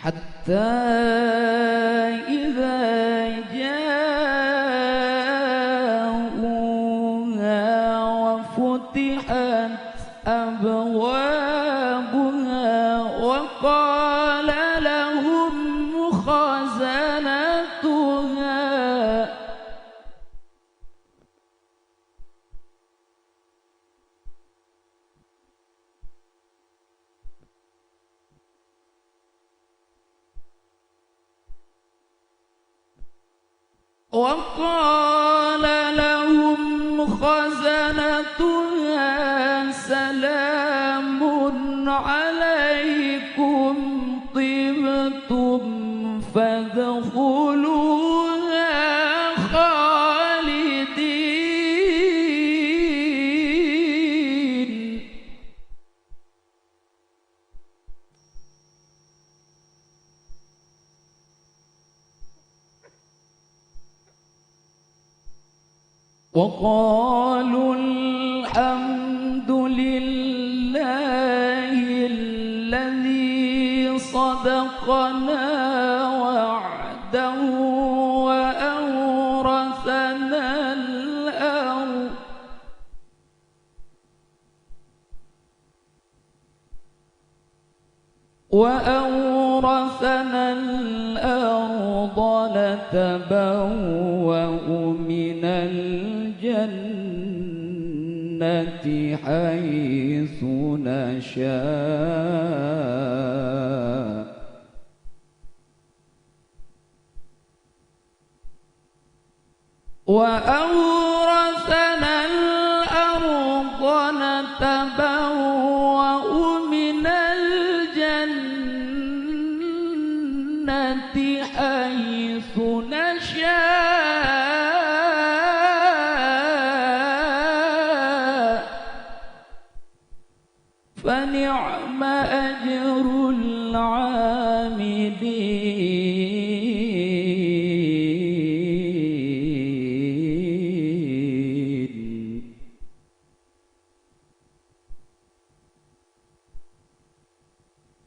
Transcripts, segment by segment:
حتى إذا جاءوها وفتحت أبوابها وقال لهم خزنتها سلام عليكم طبتم فادخلوها خالدين. وقالوا الحمد لله الذي صدقنا وعده وأورثنا الأرض نتبوأ من الجنة حيث نشاء وأورثنا الأرض نتبوأ من الجنة حيث نشاء فنعم أجر العاملين.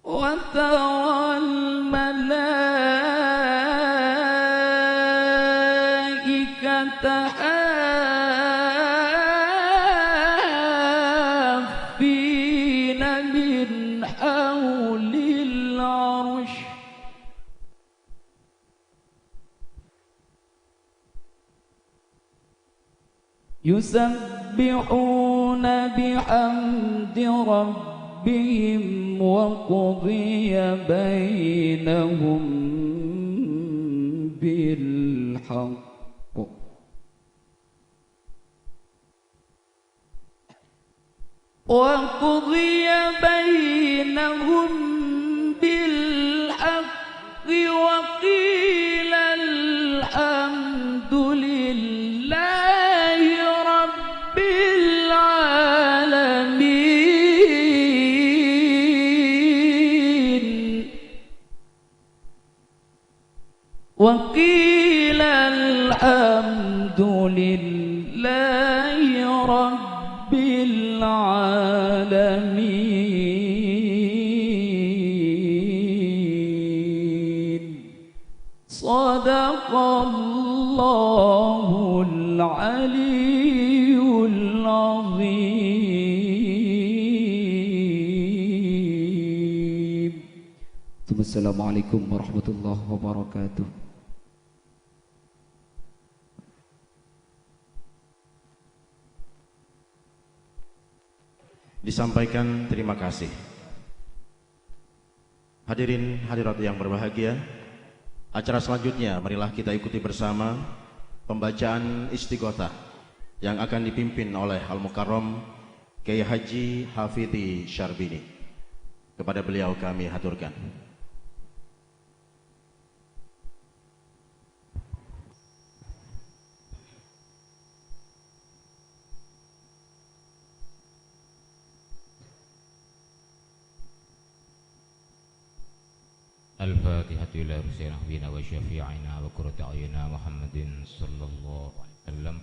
وترى الملائكة حافين من حول العرش يسبحون بحمد ربهم وقضي بينهم بالحق وقضي بينهم بالحق وقيل الحمد لله رب العالمين. وقيل الحمد لله رب العالمين. صدق الله العلي العظيم. Assalamualaikum warahmatullahi wabarakatuh. Disampaikan terima kasih. Hadirin hadirat yang berbahagia, acara selanjutnya marilah kita ikuti bersama pembacaan Istighothah yang akan dipimpin oleh Al-Mukarram Kiai Haji Hafidhi Syarbini. Kepada beliau kami haturkan. الفاتحة إلى رسول نبينا وشفيعنا وقرة أعيننا محمد صلى الله عليه وسلم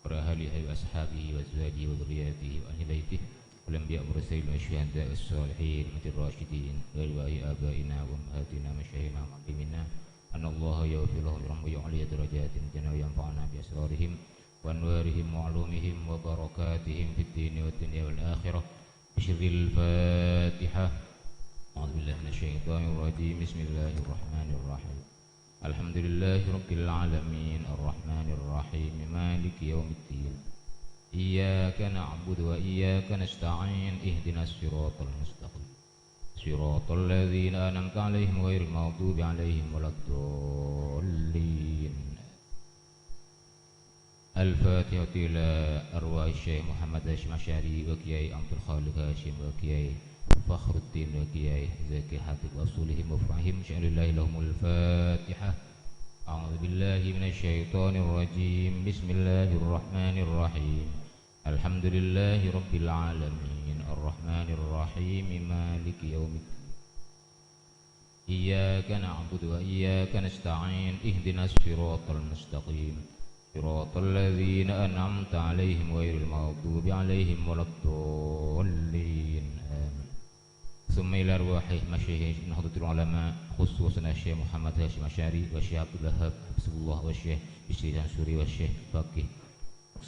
وآله وأصحابه وأزواجه وذرياته وأهل بيته والأنبياء والمرسلين والشهداء والصالحين من الراشدين وأرواح آبائنا وأمهاتنا مشايخنا ومعلمينا أن الله يغفر لهم ورحمه ويعلي درجات الجنة وينفعنا بأسرارهم وأنوارهم وعلومهم وبركاتهم في الدين والدنيا والآخرة. بشر الفاتحة. أعوذ بالله من الشيطان الرجيم. بسم الله الرحمن الرحيم. الحمد لله رب العالمين الرحمن الرحيم مالك يوم الدين. إياك نعبد وإياك نستعين اهدنا الصراط المستقيم صراط الذين أنعمت عليهم غير المغضوب عليهم ولا الضالين. الفاتحة إلى أرواح الشيخ محمد هاشم الأشعري وكياي عبد الخالق هاشم وكياي فخر الدين وكياي زكي حاتب وأصولهم وفرعهم شأن الله لهم الفاتحة. أعوذ بالله من الشيطان الرجيم. بسم الله الرحمن الرحيم. الحمد لله رب العالمين الرحمن الرحيم مالك يوم الدين. إياك نعبد وإياك نستعين اهدنا الصراط المستقيم صراط الذين أنعمت عليهم غير المغضوب عليهم ولا الضالين. آمين. ثم إلى أرواح مشايخ نهضة العلماء خصوصا الشيخ محمد هاشم الأشعري والشيخ عبد الوهاب حفظه الله والشيخ بشري الأنصاري والشيخ فقيه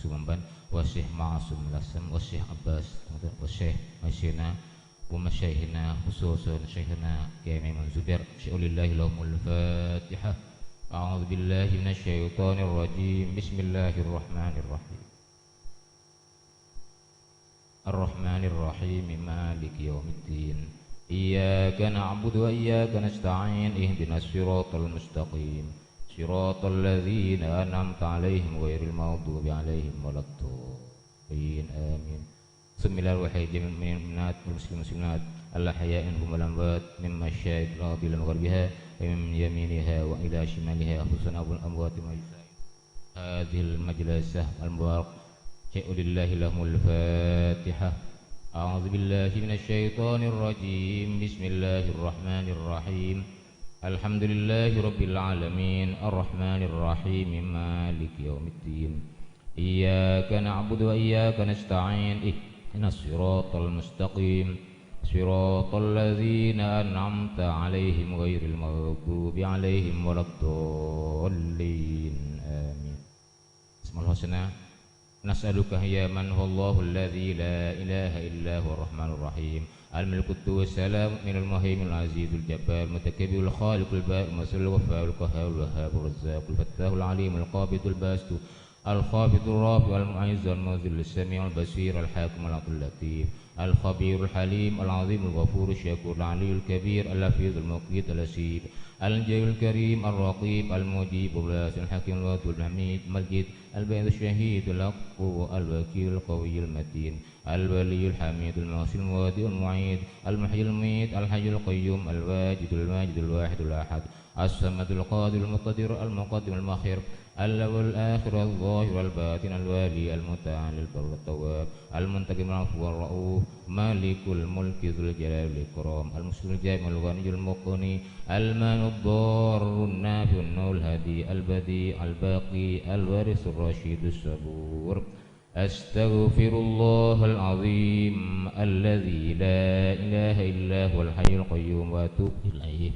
سلمان والشيخ معصوم الأسم والشيخ عباس والشيخ مشينا ومشايخنا خصوصا شيخنا كامل منزبر شأن الله لهم الفاتحة. أعوذ بالله من الشيطان الرجيم. بسم الله الرحمن الرحيم. الرحمن الرحيم مالك يوم الدين. إياك نعبد وإياك نستعين اهدنا الصراط المستقيم صراط الذين أنعمت عليهم غير المغضوب عليهم ولا الضالين. آمين. ثم إلى أرواح جميع المؤمنات والمسلمات الأحياء منهم والأموات من مشارق الأرض إلى مغربها ومن يمينها وإلى شمالها خصوصا أبو الأموات هذه المجلسة المبارك شيء لله لهم الفاتحة. أعوذ بالله من الشيطان الرجيم. بسم الله الرحمن الرحيم. الحمد لله رب العالمين الرحمن الرحيم مالك يوم الدين. إياك نعبد وإياك نستعين اهدنا الصراط المستقيم صراط الذين أنعمت عليهم غير المغضوب عليهم ولا الضالين. آمين. بسم الله الحسنى نسألك يا من هو الله الذي لا إله إلا هو الرحمن الرحيم الملك القدوس السلام من المهيمن العزيز الجبار المتكبر الخالق البارئ المصور الغفار القهار الوهاب الرزاق الفتاح العليم القابض الباسط الخافض الرافع المعز المذل السميع البصير الحاكم العدل اللطيف الخبير الحليم العظيم الغفور الشكور العلي الكبير اللفيظ المقيت الأسير الجليل الكريم الرقيب المجيب الراسل الحكيم الودود الحميد المجيد البعيد الشهيد الأقوى الوكيل القوي المتين الولي الحميد المعصي المودع المعيد المحيي المميت الحي القيوم الواجد الماجد الواحد الأحد الصمد القادر المقتدر المقدم المؤخر الأول الآخر الظاهر الباطن الوالي المتعالي البر التواب المنتقم العفو الرؤوف مالك الملك ذو الجلال والإكرام المسلم الجامع الغني المقني المانع الضار النافع النور الهادي البديع الباقي الوارث الرشيد الصبور. أستغفر الله العظيم الذي لا إله إلا هو الحي القيوم وأتوب إليه.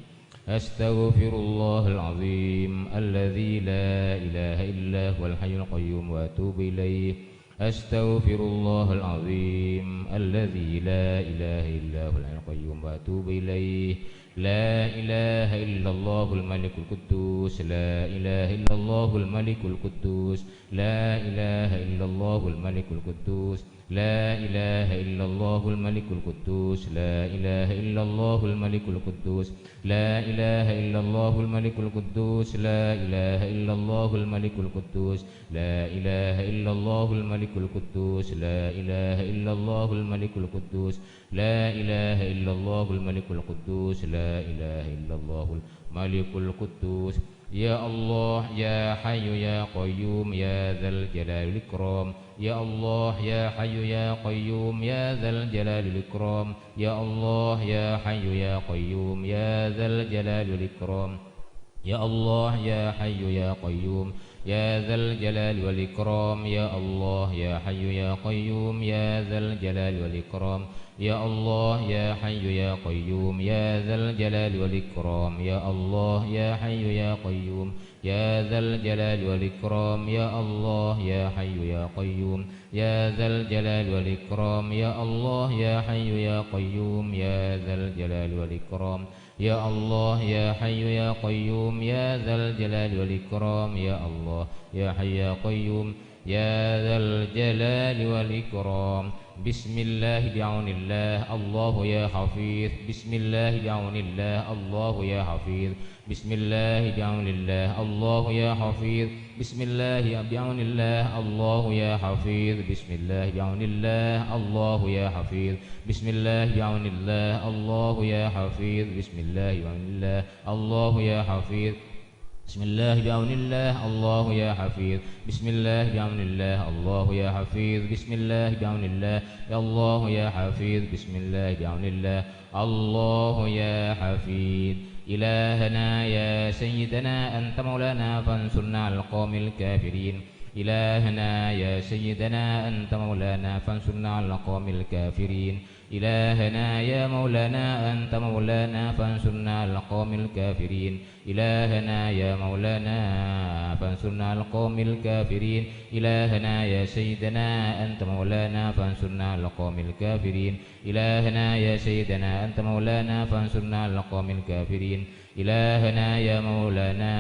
أستغفر الله العظيم الذي لا إله إلا هو الحي القيوم وأتوب إليه. أستغفر الله العظيم الذي لا إله إلا هو الحي القيوم وأتوب إليه. لا إله إلا الله الملك القدوس لا إله إلا الله الملك القدوس لا إله إلا الله الملك القدوس لا إله إلا الله الملك القدوس لا إله إلا الله الملك القدوس لا إله إلا الله الملك القدوس لا إله إلا الله الملك القدوس لا إله إلا الله الملك القدوس لا إله إلا الله الملك القدوس لا إله إلا الله الملك القدوس لا إله إلا الله الملك القدوس. يا الله يا حي يا قيوم يا ذا الجلال والإكرام يا الله يا حي يا قيوم يا ذا الجلال والإكرام يا الله يا حي يا قيوم يا ذا الجلال والإكرام يا الله يا حي يا قيوم يا ذا الجلال والإكرام يا الله يا حي يا قيوم يا ذا الجلال والإكرام يا الله يا حي يا قيوم يا ذا الجلال والإكرام يا الله يا حي يا قيوم يا ذا الجلال والإكرام يا الله يا حي يا قيوم يا ذا الجلال والإكرام يا الله يا حي يا قيوم يا ذا الجلال والإكرام يا الله يا حي يا قيوم يا ذا الجلال والإكرام يا الله يا حي يا قيوم يا ذا الجلال والإكرام بسم الله بعون الله الله يا حفيظ بسم الله بعون الله الله يا حفيظ بسم الله بعون الله الله يا حفيظ بسم الله بعون الله الله يا حفيظ بسم الله بعون الله الله يا حفيظ بسم الله بعون الله الله يا حفيظ بسم الله بعون الله الله يا حفيظ بسم الله بعون الله الله يا حفيظ بسم الله بعون الله الله يا حفيظ بسم الله بعون الله يا الله يا حفيظ بسم الله بعون الله الله يا حفيظ إلهنا يا سيدنا أنت مولانا فانصرنا على القوم الكافرين إلهنا يا سيدنا أنت مولانا فانصرنا على القوم الكافرين إلهنا يا مولانا أنت مولانا فانصرنا على القوم الكافرين إلهنا يا مولانا فانصرنا على القوم الكافرين إلهنا يا سيدنا أنت مولانا فانصرنا على القوم الكافرين إلهنا يا سيدنا أنت مولانا فانصرنا على القوم الكافرين إلهنا يا مولانا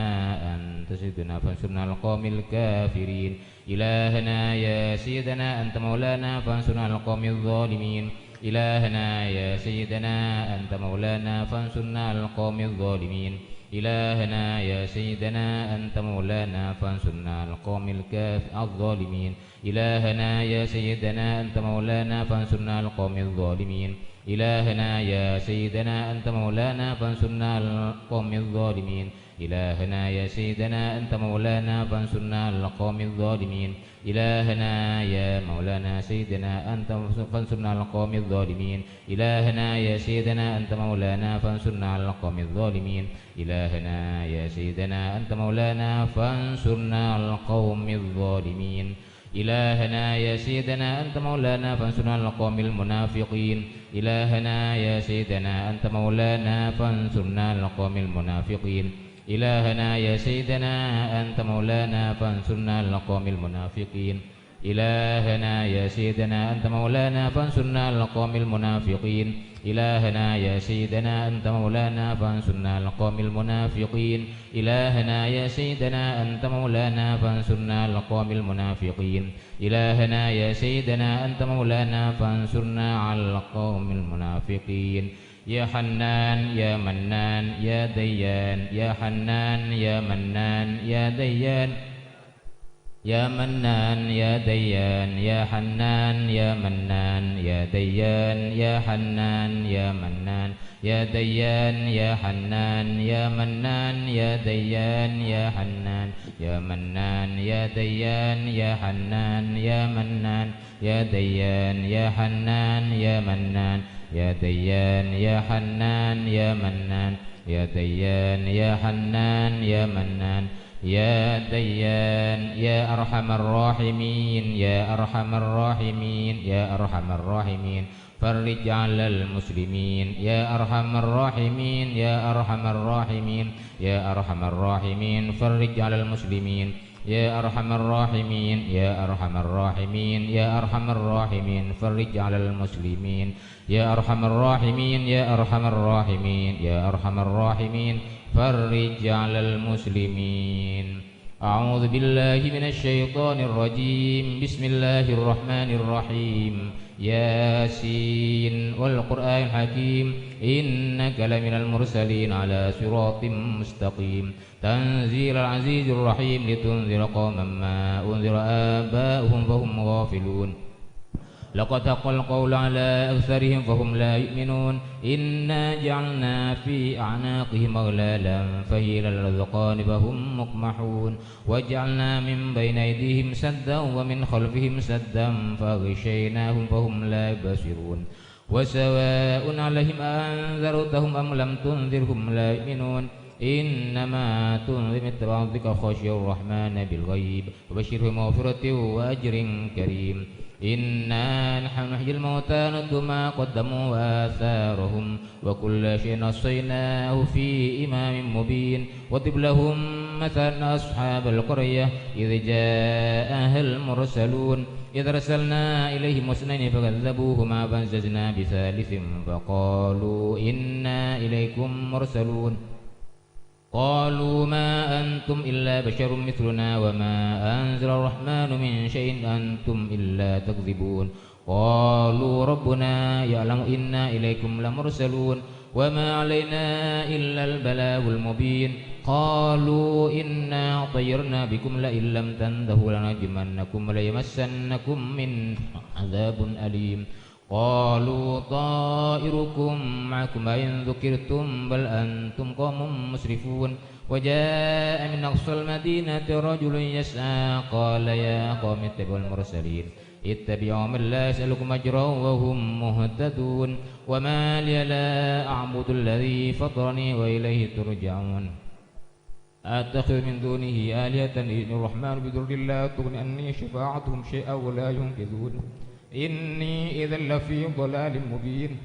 أنت سيدنا فانصرنا على القوم الكافرين إلهنا يا سيدنا أنت مولانا فانصرنا على القوم الظالمين إلهنا يا سيدنا أنت مولانا فانصرنا على القوم الظالمين إلهنا يا سيدنا أنت مولانا فانصرنا على القوم الظالمين إلهنا يا سيدنا أنت مولانا فانصرنا على القوم الظالمين إلهنا يا سيدنا أنت مولانا فانصرنا على القوم الظالمين إلهنا يا سيدنا أنت مولانا فانصرنا على القوم الظالمين إلهنا يا مولانا سيدنا أنت فانصرنا على القوم الظالمين إلهنا يا سيدنا أنت مولانا فانصرنا على القوم الظالمين إلهنا يا سيدنا أنت مولانا فانصرنا على القوم الظالمين إلهنا يا سيدنا أنت مولانا فانصرنا على القوم المنافقين إلهنا يا سيدنا أنت مولانا فانصرنا على القوم المنافقين إلهنا يا سيدنا أنت مولانا فانصرنا على القوم المنافقين إلهنا يا سيدنا أنت مولانا فانصرنا على القوم المنافقين إلهنا يا سيدنا أنت مولانا فانصرنا على القوم المنافقين إلهنا يا سيدنا أنت مولانا فانصرنا على القوم المنافقين إلهنا يا سيدنا أنت مولانا فانصرنا على القوم المنافقين يا حنان يا منان يا ديان يا حنان يا منان يا ديان يا منان يا ديان يا حنان يا منان يا ديان يا حنان يا منان يا ديان يا حنان يا منان يا ديان يا حنان يا منان يا ديان يا حنان يا منان يا ديان يا حنان يا منان يا ديان يا حنان يا منان يا ديان يا حنان يا منان يا ديان يا أرحم الراحمين يا أرحم الراحمين يا أرحم الراحمين فرج على المسلمين يا أرحم الراحمين يا أرحم الراحمين يا أرحم الراحمين فرج على المسلمين يا أرحم الراحمين يا أرحم الراحمين يا أرحم الراحمين فرج على المسلمين يا أرحم الراحمين يا أرحم الراحمين يا أرحم الراحمين فرج على المسلمين أعوذ بالله من الشيطان الرجيم بسم الله الرحمن الرحيم ياسين والقرآن الحكيم إنك لمن المرسلين على صراط مستقيم تنزيل العزيز الرحيم لتنذر قوما ما أنذر آباؤهم فهم غافلون لقد حق القول على أكثرهم فهم لا يؤمنون إنا جعلنا في أعناقهم أغلالا فهي إلى الأذقان فهم مقمحون وجعلنا من بين أيديهم سدا ومن خلفهم سدا فغشيناهم فهم لا يبصرون وسواء عليهم أنذرتهم أم لم تنذرهم لا يؤمنون إنما تنذر من اتبع ذكر خشي الرحمن بالغيب وبشره مغفرة وأجر كريم إنا نحن نحيي الموتى نكتب ما قدموا وآثارهم وكل شيء نصيناه في إمام مبين واضرب لهم مثلا أصحاب القرية إذ جاءها المرسلون إذ أرسلنا إليهم اثنين فكذبوهما فانجزنا بثالث فقالوا إنا إليكم مرسلون قالوا ما أنتم إلا بشر مثلنا وما أنزل الرحمن من شيء أنتم إلا تكذبون قالوا ربنا يعلم إنا إليكم لمرسلون وما علينا إلا البلاغ المبين قالوا إنا طيرنا بكم لئن لم تنتهوا لنرجمنكم وليمسنكم من عذاب أليم قالوا طائركم معكم إن ذكرتم بل أنتم قوم مسرفون وجاء من أقصى المدينة رجل يسعى قال يا قوم اتبعوا المرسلين اتبعوا من لا يسألكم أجرا وهم مهتدون وما لي لا أعبد الذي فطرني وإليه ترجعون أتخذ من دونه آلهة إن الرحمن بضر لا تغني عني شفاعتهم شيئا ولا ينقذون إني إذا لفي ضلال مبين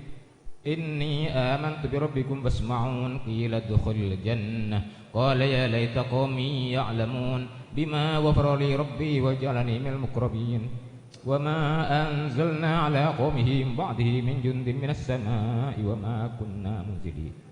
إني آمنت بربكم فاسمعون قيل ادخل الجنة قال يا ليت قومي يعلمون بما غفر لي ربي وجعلني من المقربين وما أنزلنا على قومه من بعده من جند من السماء وما كنا منزلين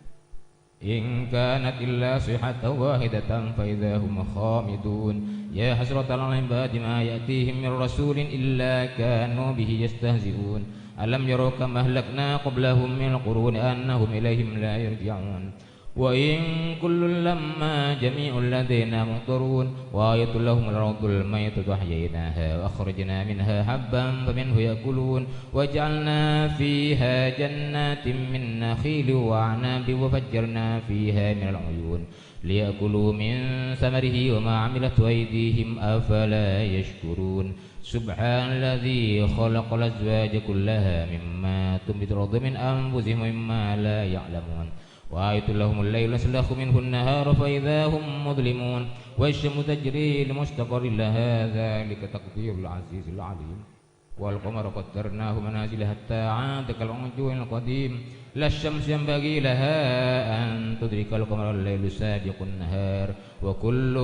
إن كانت إلا صيحة واحدة فإذا هم خامدون يا حسرة على العباد ما يأتيهم من رسول إلا كانوا به يستهزئون ألم يروا كما أهلكنا قبلهم من القرون أنهم إليهم لا يرجعون وإن كل لما جميع لدينا محضرون وآية لهم الأرض الميتة أحييناها وأخرجنا منها حبا فمنه يأكلون وجعلنا فيها جنات من نخيل وأعناب وفجرنا فيها من العيون ليأكلوا من ثمره وما عملت أيديهم أفلا يشكرون سبحان الذي خلق الأزواج كلها مما تنبت الأرض من أنفسهم ومما لا يعلمون وآية لهم الليل نسلخ منه النهار فإذا هم مظلمون والشمس تجري لمستقر لها ذلك تقدير العزيز العليم والقمر قدرناه منازل حتى عاد كالعرجون القديم لا الشمس ينبغي لها أن تدرك القمر الليل سابق النهار وكل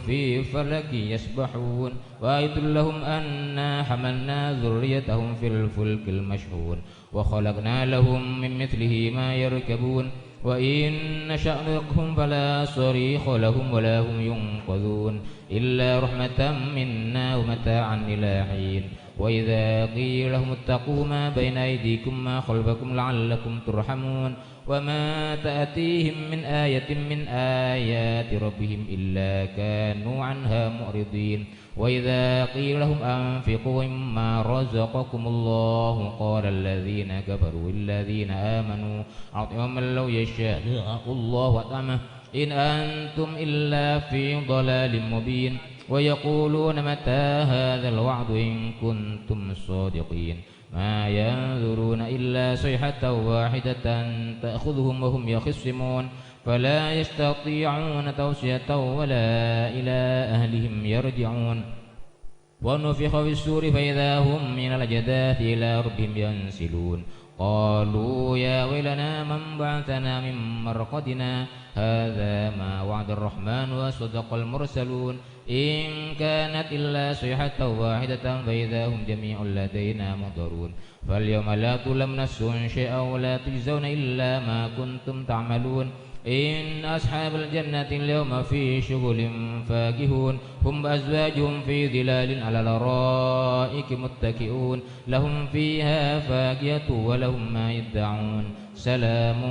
في فلك يسبحون وآية لهم أنا حملنا ذريتهم في الفلك المشحون وخلقنا لهم من مثله ما يركبون وإن نشأ نغرقهم فلا صريخ لهم ولا هم ينقذون إلا رحمة منا ومتاعا إلى حين وإذا قيل لهم اتقوا ما بين أيديكم ما خلفكم لعلكم ترحمون وما تأتيهم من آية من آيات ربهم إلا كانوا عنها معرضين وإذا قيل لهم أنفقوا مما رزقكم الله قال الذين كفروا الذين آمنوا أطعموا من لو يشاء الله أطعمه إن أنتم إلا في ضلال مبين ويقولون متى هذا الوعد إن كنتم صادقين ما ينظرون إلا صيحة واحدة تأخذهم وهم يخصمون فلا يستطيعون توصية ولا إلى أهلهم يرجعون ونفخ في السور فإذا هم من الأجداث إلى ربهم ينسلون قالوا يا ويلنا من بعثنا من مرقدنا هذا ما وعد الرحمن وصدق المرسلون إن كانت إلا صيحة واحدة فإذا هم جميع لدينا محضرون فاليوم لا تظلم نفس شيئا ولا تجزون إلا ما كنتم تعملون إن أصحاب الجنة اليوم في شغل فاكهون هم وأزواجهم في ظلال على الأرائك متكئون لهم فيها فاكهة ولهم ما يدعون سلام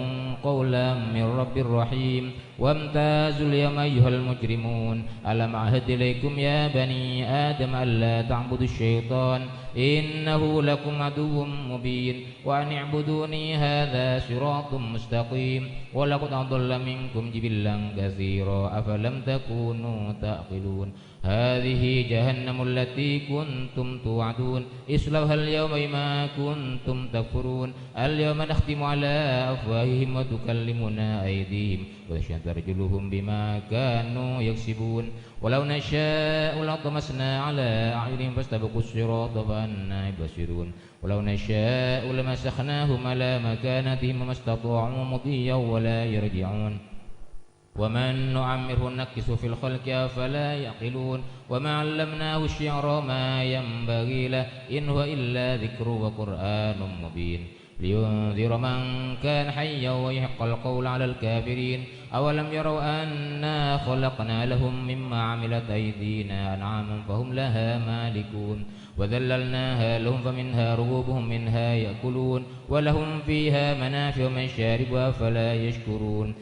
قولا من رب رحيم وامتازوا اليوم أيها المجرمون ألم أعهد إليكم يا بني آدم ألا تعبدوا الشيطان إنه لكم عدو مبين وأن اعبدوني هذا صراط مستقيم ولقد أضل منكم جبلا كثيرا أفلم تكونوا تعقلون هذه جهنم التي كنتم توعدون اصلوها اليوم بما كنتم تكفرون اليوم نختم على أفواههم وتكلمنا أيديهم وتشهد أرجلهم بما كانوا يكسبون ولو نشاء لطمسنا على أعينهم فاستبقوا الصراط فأنى يبصرون ولو نشاء لمسخناهم على مكانتهم وما استطاعوا مضيا ولا يرجعون ومن نعمره نكس في الخلق أفلا يعقلون وما علمناه الشعر ما ينبغي له إن هو إلا ذكر وقرآن مبين لينذر من كان حيا ويحق القول على الكافرين أولم يروا أنا خلقنا لهم مما عملت أيدينا أنعاما فهم لها مالكون وذللناها لهم فمنها ركوبهم منها يأكلون ولهم فيها منافع ومشارب فلا يشكرون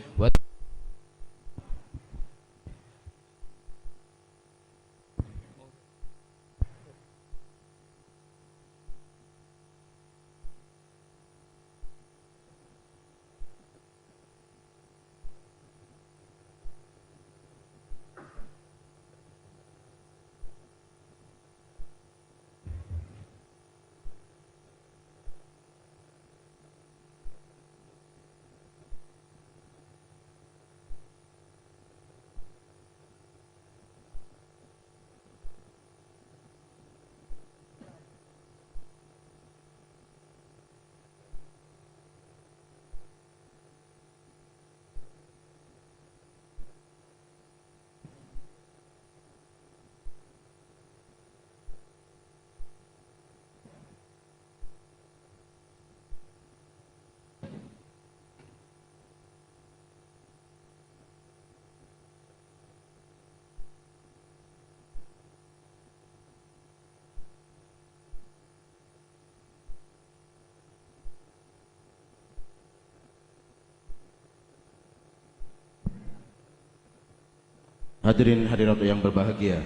Hadirin hadirat yang berbahagia,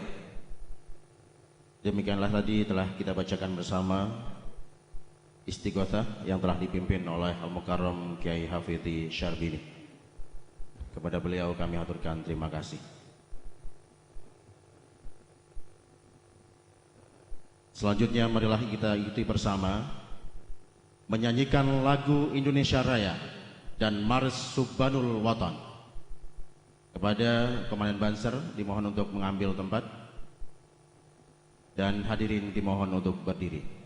demikianlah tadi telah kita bacakan bersama Istighotsah yang telah dipimpin oleh Al-Mukarram Kiai Hafidhi Syarbini. Kepada beliau kami aturkan terima kasih. Selanjutnya marilah kita ikuti bersama menyanyikan lagu Indonesia Raya dan Mars Subhanul Watan. Kepada Komandan Banser dimohon untuk mengambil tempat dan hadirin dimohon untuk berdiri.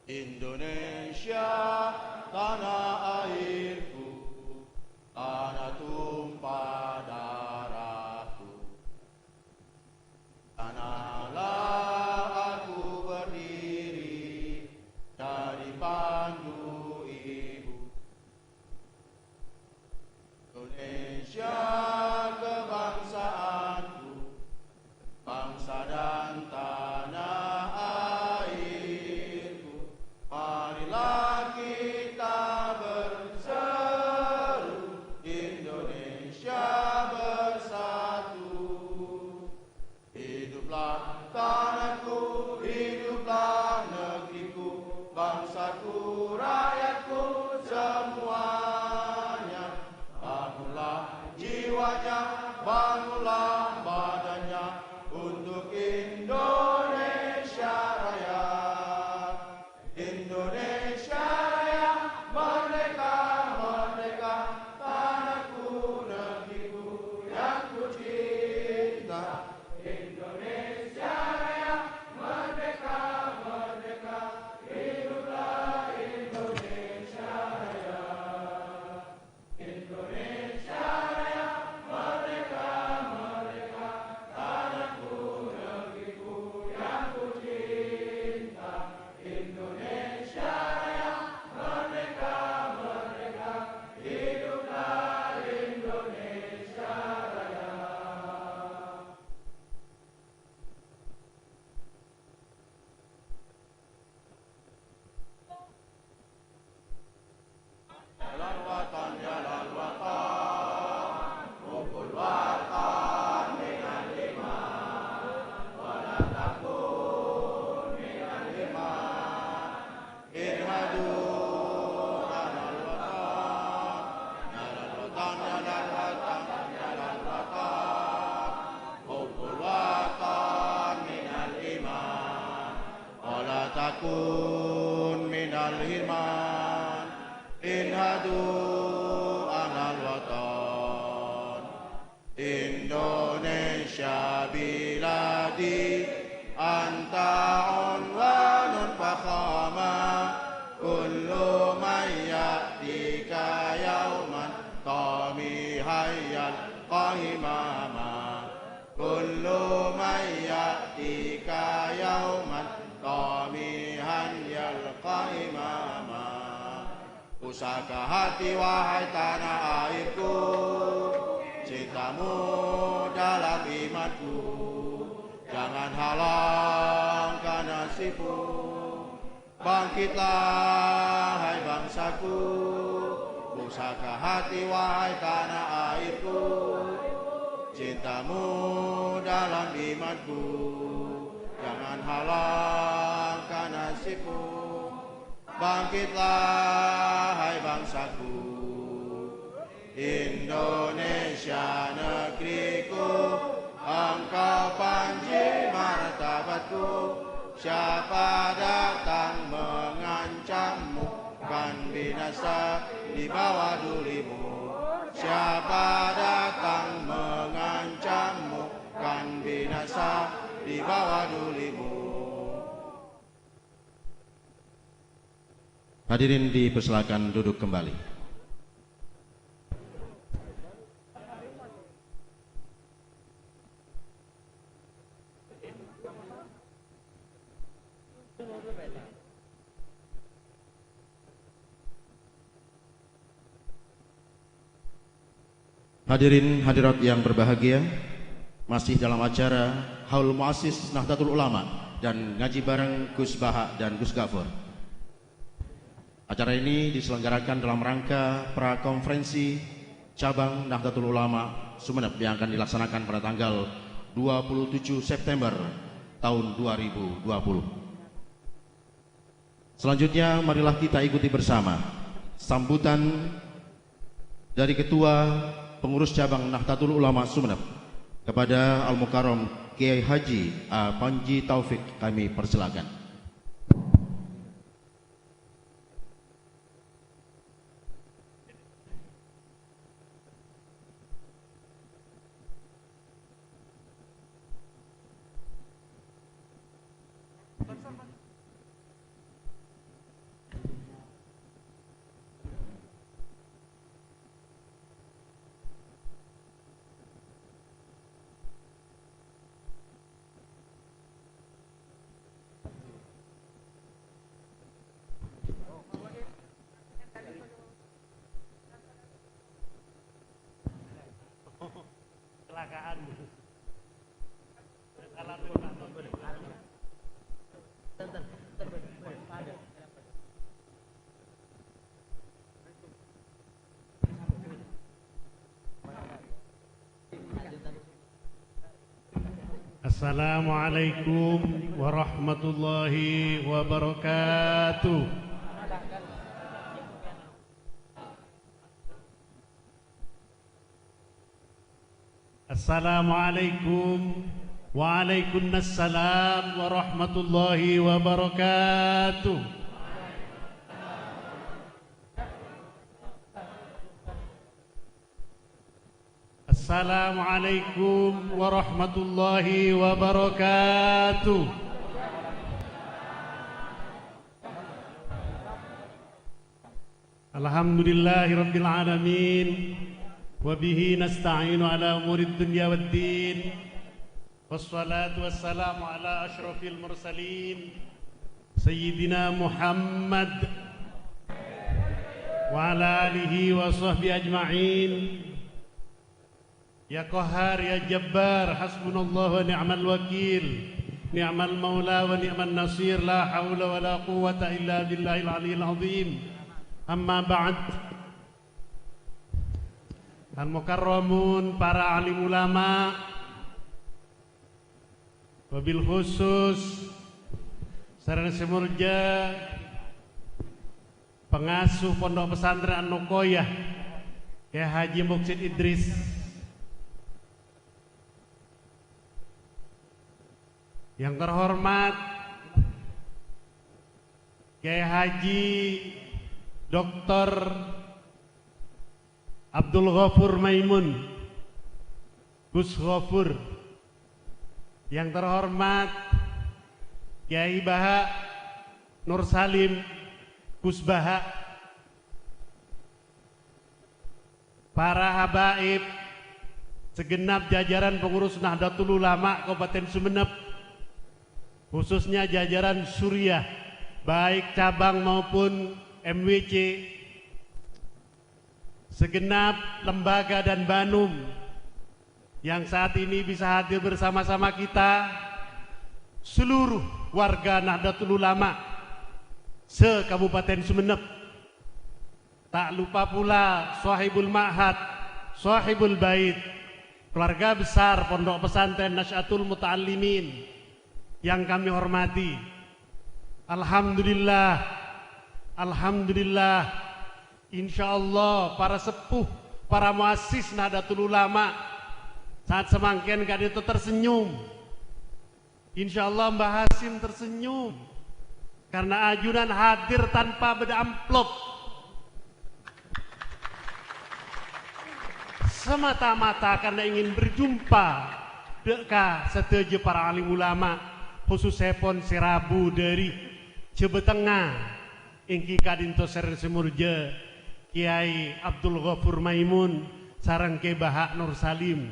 Indonesia, tanah airku, tanah tumpah darahku. Sanalah aku berdiri dari pandu ibu. Indonesia kebangsaanku, bangsa dan tanah airku. Marilah kita berseru, Indonesia bersatu. Hiduplah tanahku, hiduplah negeriku, bangsaku, rakyatku semuanya. Bangunlah jiwanya, bangunlah badannya untuk Indonesia Raya. Indonesia Raya, merdeka, merdeka, tanahku, negeriku yang ku cinta. Indonesia Raya, merdeka, merdeka, hiduplah Indonesia Raya. Indonesia Raya, merdeka, merdeka. qahimama kullu man ya'tika yauman qamihan yalqa imama. Pusaka hati wahai tanah airku, cintamu dalam imanku, jangan halangkan nasibku. Bangkitlah hai bangsaku, pusaka hati wahai tanah airku, cintamu dalam imanku, jangan halangkan nasibku. Bangkitlah hai bangsaku, Indonesia negeriku, engkau panji martabatku. Siapa datang mengancammu, kan binasa di bawah dulimu. Siapa datang mengancammu, kan binasa di bawah dulimu. Hadirin dipersilakan duduk kembali. Hadirin hadirat yang berbahagia, masih dalam acara Haul Muassis Nahdlatul Ulama dan ngaji bareng Gus Baha dan Gus Gafur. Acara ini diselenggarakan dalam rangka prakonferensi cabang Nahdlatul Ulama Sumeneb yang akan dilaksanakan pada tanggal 27 September tahun 2020. Selanjutnya marilah kita ikuti bersama sambutan dari Ketua Pengurus Cabang Nahdlatul Ulama Sumeneb kepada Al-Mukarram Kiai Haji A. Panji Taufik, kami persilakan. Assalamualaikum warahmatullahi wabarakatuh. Assalamualaikum waalaikumsalam warahmatullahi wabarakatuh. Assalamualaikum warahmatullahi wabarakatuh. Alhamdulillahirabbil alamin wa bihi nasta'inu ala umurid dunya waddin. Wassalatu wassalamu ala asyrafil mursalin sayyidina Muhammad wa ala alihi wa sahbihi ajma'in. Ya Qahhar, Ya Jabbar, hasbunallah wa ni'mal wakil, ni'mal maula wa ni'mal nasir, la hawla wa la quwwata illa billahil aliyyil azim. Amma ba'd. Al-Mukarramun, para alim ulama, wabil khusus sarana semurja pengasuh Pondok Pesantren An-Nuqoyah Kiai Haji Muksid Idris, yang terhormat Kiai Haji Dr. Abdul Ghafur Maimun, Gus Ghafur, yang terhormat Kiai Baha Nur Salim, Gus Baha, para habaib, segenap jajaran pengurus Nahdlatul Ulama Kabupaten Sumeneb, khususnya jajaran Suriah, baik cabang maupun MWC, segenap lembaga dan Banum yang saat ini bisa hadir bersama-sama kita, seluruh warga Nahdlatul Ulama se-Kabupaten Sumeneb, tak lupa pula Sahibul Ma'had, Sahibul Bait, keluarga besar Pondok Pesantren Nasy'atul Muta'allimin yang kami hormati. Alhamdulillah, Alhamdulillah, insyaallah para sepuh, para muassis Nahdlatul Ulama saat semangken kali itu tersenyum. Insyaallah Mbah Hasim tersenyum karena ajudan hadir tanpa beda amplop, semata-mata karena ingin berjumpa deka setuju para alim ulama, khususnya pon serabu dari Cebetengah ingki kadinto seren semurja Kiai Abdul Ghafur Maimun sareng Ki Bahak Nur Salim.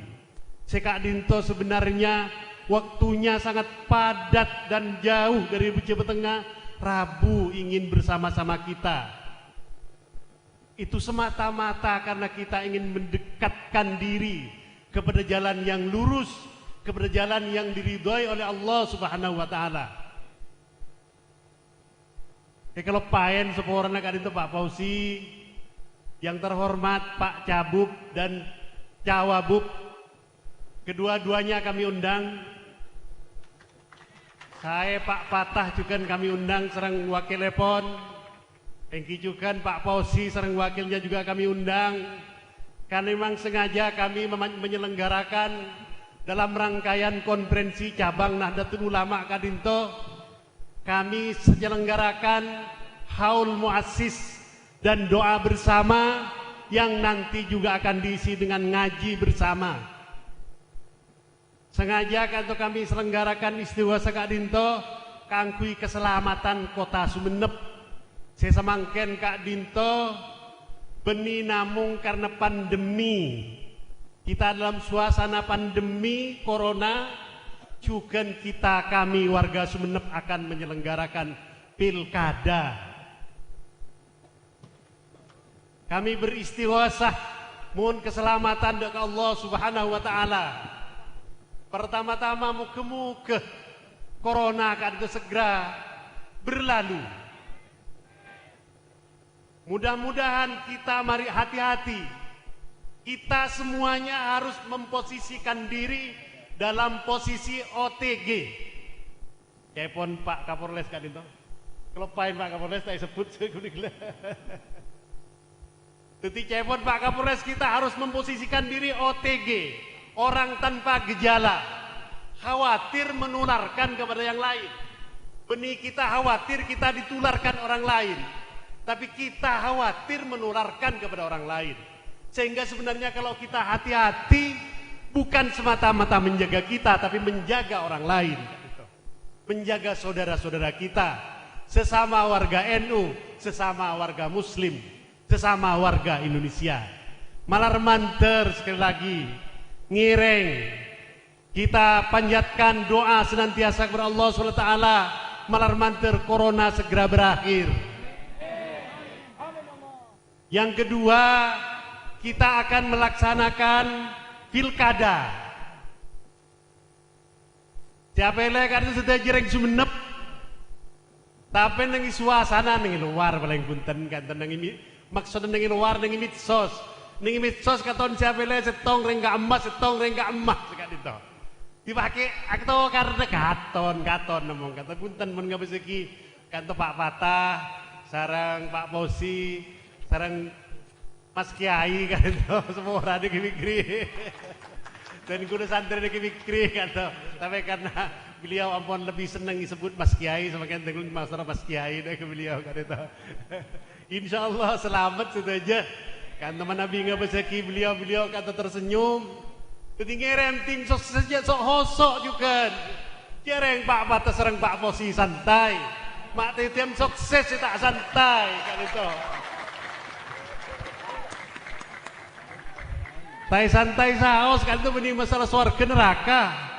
Sekak dinto sebenarnya waktunya sangat padat dan jauh dari Cebetengah. Rabu ingin bersama-sama kita. Itu semata-mata karena kita ingin mendekatkan diri kepada jalan yang lurus, kepada jalan yang diridhoi oleh Allah Subhanahu wa taala. Kalau paen seporana kan itu Pak Fauzi, yang terhormat Pak Cabub dan Cawabub, kedua-duanya kami undang. Saya Pak Patah juga kami undang serang wakil lepon. Engki juga Pak Fauzi serang wakilnya juga kami undang. Karena memang sengaja kami menyelenggarakan dalam rangkaian konferensi cabang Nahdlatul Ulama Kadinto, kami menyelenggarakan haul muassis dan doa bersama yang nanti juga akan diisi dengan ngaji bersama. Sengaja kantor kami selenggarakan istiwasa Kak Dinto kangkui keselamatan kota Sumeneb. Saya semangken Kak Dinto beni namung karena pandemi. Kita dalam suasana pandemi corona, juga kami warga Sumeneb akan menyelenggarakan pilkada. Kami beristighosah mohon keselamatan dari Allah Subhanahu wa taala. Pertama-tama muka-muka corona akan segera berlalu. Mudah-mudahan kita mari hati-hati. Kita semuanya harus memposisikan diri dalam posisi OTG. Kepon Pak Kapolres kan itu. Kelopain Pak Kapolres tak sebut Jadi cepon Pak Kapolres kita harus memposisikan diri OTG. Orang tanpa gejala, khawatir menularkan kepada yang lain. Benih kita khawatir kita ditularkan orang lain, tapi kita khawatir menularkan kepada orang lain. Sehingga sebenarnya kalau kita hati-hati, bukan semata-mata menjaga kita, tapi menjaga orang lain, menjaga saudara-saudara kita, sesama warga NU, sesama warga Muslim, sesama warga Indonesia. Malar manter sekali lagi. Ngireng kita panjatkan doa senantiasa kepada Allah SWT malar manter corona segera berakhir. Yang kedua, kita akan melaksanakan pilkada. Siapa yang kan sudah jereng Sumeneb, tapi nengi suasana nengi luar paling punten kan nengi maksudnya nengi luar nengi mitsos. Ning mitsos katon siapa le setong rengga emas sekat itu. Dipakai akto karena katon ngomong kata punten mun ngabeseki kanto Pak Patah, sarang Pak Fauzi, sarang Mas Kiai kan itu semua orang mikri. Dan kudu santri mikri kan itu. Tapi karena beliau ampun lebih senang disebut Mas Kiai sama kan tenggung masalah Mas Kiai deh ke beliau kan itu. Insyaallah selamat sudah aja. Kan teman Nabi ngabeseki beliau kata tersenyum. Jadi ngeremting sok saja sok hosok juga. Jarang Pak Patah serang Pak Fauzi santai. Mak Titiam sukses tak santai kan itu. Tai santai saos kan itu benih masalah surga neraka.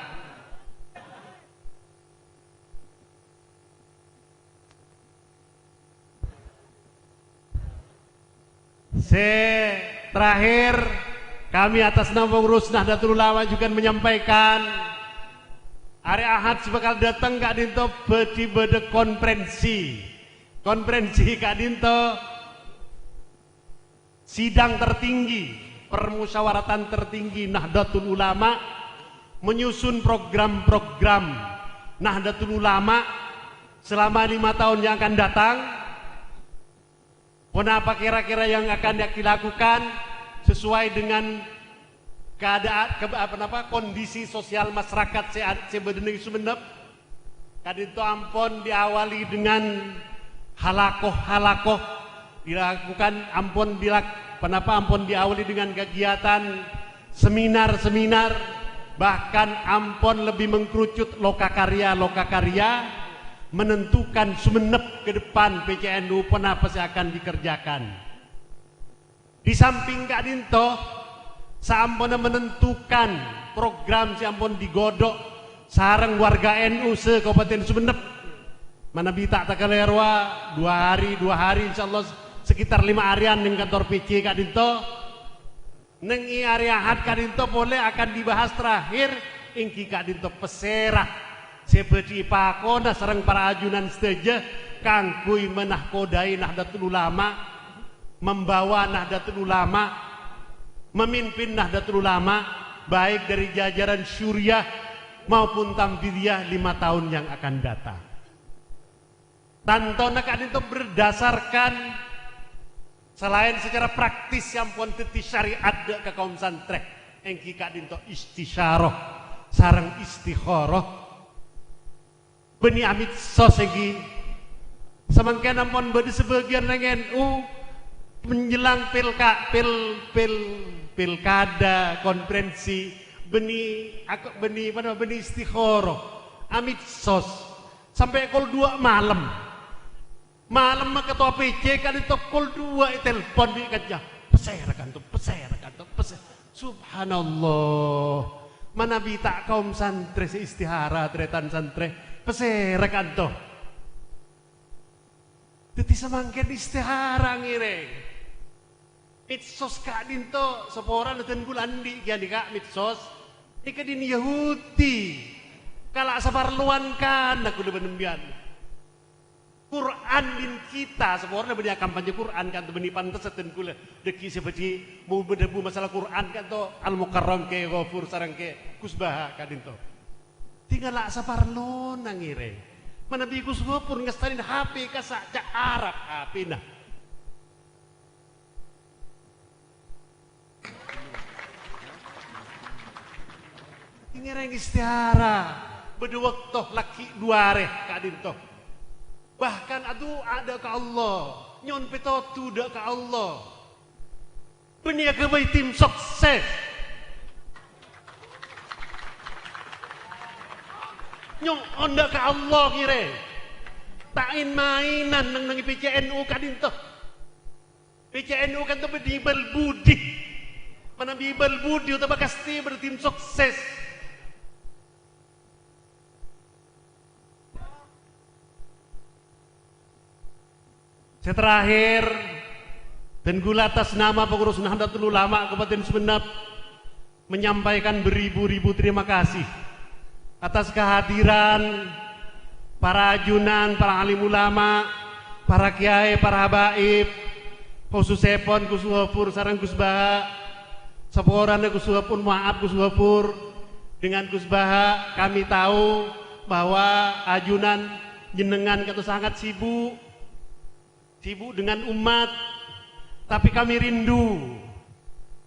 Terakhir kami atas nama pengurus Nahdlatul Ulama juga menyampaikan hari Ahad bakal datang Kak Dinto di bede konferensi Kak Dinto sidang tertinggi permusyawaratan tertinggi Nahdlatul Ulama menyusun program-program Nahdlatul Ulama selama 5 tahun yang akan datang. Apa kira-kira yang akan dilakukan sesuai dengan keadaan kondisi sosial masyarakat sebenarnya Sumenep. Kadinto ampun diawali dengan halakoh dilakukan ampun diawali dengan kegiatan seminar, bahkan ampun lebih mengkerucut lokakarya menentukan Sumenep ke depan PCNU apa yang akan dikerjakan. Di samping Kak Dinto sampun menentukan program sampun digodok sareng warga NU se Kabupaten Sumenep. Mana bita takalerwa 2 hari insyaallah sekitar 5 harian di kantor PC Kak Dinto. Neng area Ahad Kak Dinto boleh akan dibahas terakhir ingki Kak Dinto peserah seperti pakona sareng para ajunan seteja kangkui menahkodai Nahdlatul Ulama, membawa Nahdlatul Ulama, memimpin Nahdlatul Ulama baik dari jajaran syuriah maupun tamfidiyah 5 tahun yang akan datang. Tantona kan itu berdasarkan selain secara praktis yang pun teti syariat ke kaum santri engki Kak Dinto istisyarah sareng istikharah beni amit sosegi samangken ampun bade sebagian NU menjelang pilkada konferensi beni istikharah amit sos sampai kol 2 malam mah ketua PC kan itu kol 2 telepon di kaca peser kantor subhanallah mana bita kaum santri istihara tretan santri peserek anto teti semangken istihara ngireng mitsos Kak Dinto seporan dan bulan di Kak mitsos ika din Yahudi kalak saparluan kan aku udah benembian Quran din kita seporan benih kampanye Quran kan benih pantas dan kula deki seperti mau berdebu masalah Quran kan to Al-Mukarram ke Ghafur sarang ke Kusbah Kak Dinto tinggal lah saparlo nangire mana bikus pun ngestarin HP kasak cak Arab HP nah ngireng istihara berdua waktu laki 2 hari Kak Dinto bahkan ada ke Allah nyon petotu dak ke Allah benia ke tim sukses nyong onda ke Allah kire tain mainan nang PCNU Kak Dinto PCNU kan tuh bibel budi mana bibel budi utama pasti bertim sukses terakhir dan gula atas nama pengurus Nahdlatul Ulama Kabupaten Sumenep menyampaikan beribu-ribu terima kasih atas kehadiran para ajunan, para alim ulama, para kiai, para habaib, khususnya pun Gus Ghafur sareng Gus Baha, seporane Gus Ghafur maaf Gus Ghafur dengan Gus Baha kami tahu bahwa ajunan jenengan kata sangat sibuk dengan umat, tapi kami rindu.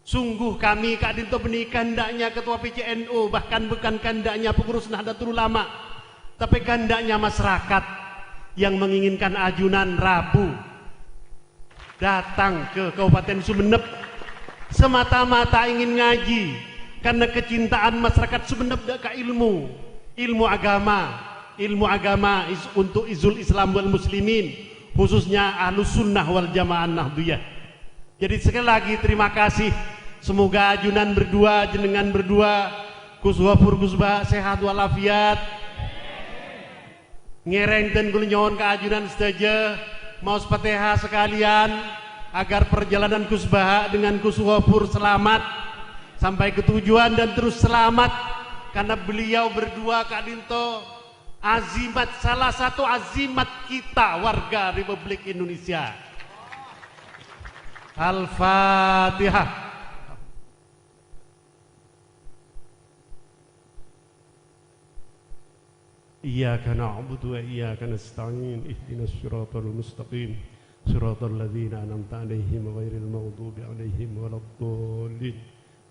Sungguh kami Kak Dinto benih kandaknya ketua PCNU, bahkan bukan kandaknya pengurus Nahdlatul Ulama, tapi kandaknya masyarakat yang menginginkan ajunan Rabu datang ke Kabupaten Sumenep semata-mata ingin ngaji karena kecintaan masyarakat Sumenep ke ilmu agama untuk izul Islam wal muslimin, khususnya Ahlus Sunnah wal Jamaah Nahdliyah. Jadi sekali lagi terima kasih Semoga ajunan berdua, jenengan berdua, kuswafur kusbah sehat walafiat. Ngerengten kula nyuwun ka ajunan sedaja maos Fatihah sekalian agar perjalanan kusbah dengan kuswafur selamat sampai ke tujuan dan terus selamat, karena beliau berdua Kak Dinto azimat, salah satu azimat kita warga Republik Indonesia. Al-Fatihah. Iyyaka na'budu wa iyyaka nasta'in ihdinas siratal mustaqim siratal ladzina an'amta 'alaihim ghairil maghdubi 'alaihim waladdallin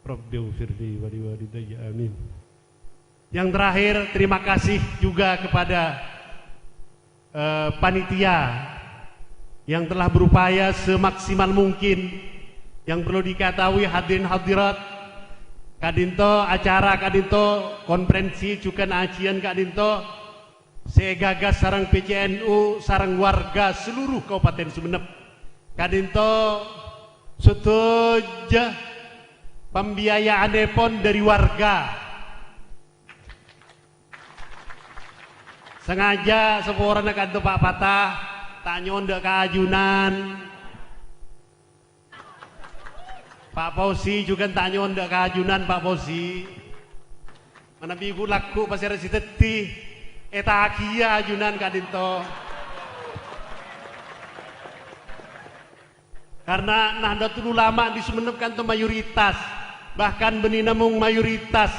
rabbighfirli wa liwalidayya amin. Yang terakhir, terima kasih juga kepada panitia yang telah berupaya semaksimal mungkin. Yang perlu diketahui hadirin hadirat, Kadinto acara Kadinto konferensi juga ajian Kadinto saya gagas sarang PCNU sarang warga seluruh Kabupaten Sumeneb. Kadinto setuju pembiayaan pon dari warga. Sengaja seporana Kadinto Pak Patah tak nyondak ke ajunan. Pak Fauzi juga tak nyondak ke ajunan Pak Fauzi. Mana biku laku pasir si teti. Eta akia ajunan Kadinto. Karena Nahdlatul Ulama di Sumeneb kan itu mayoritas, bahkan benina mung mayoritas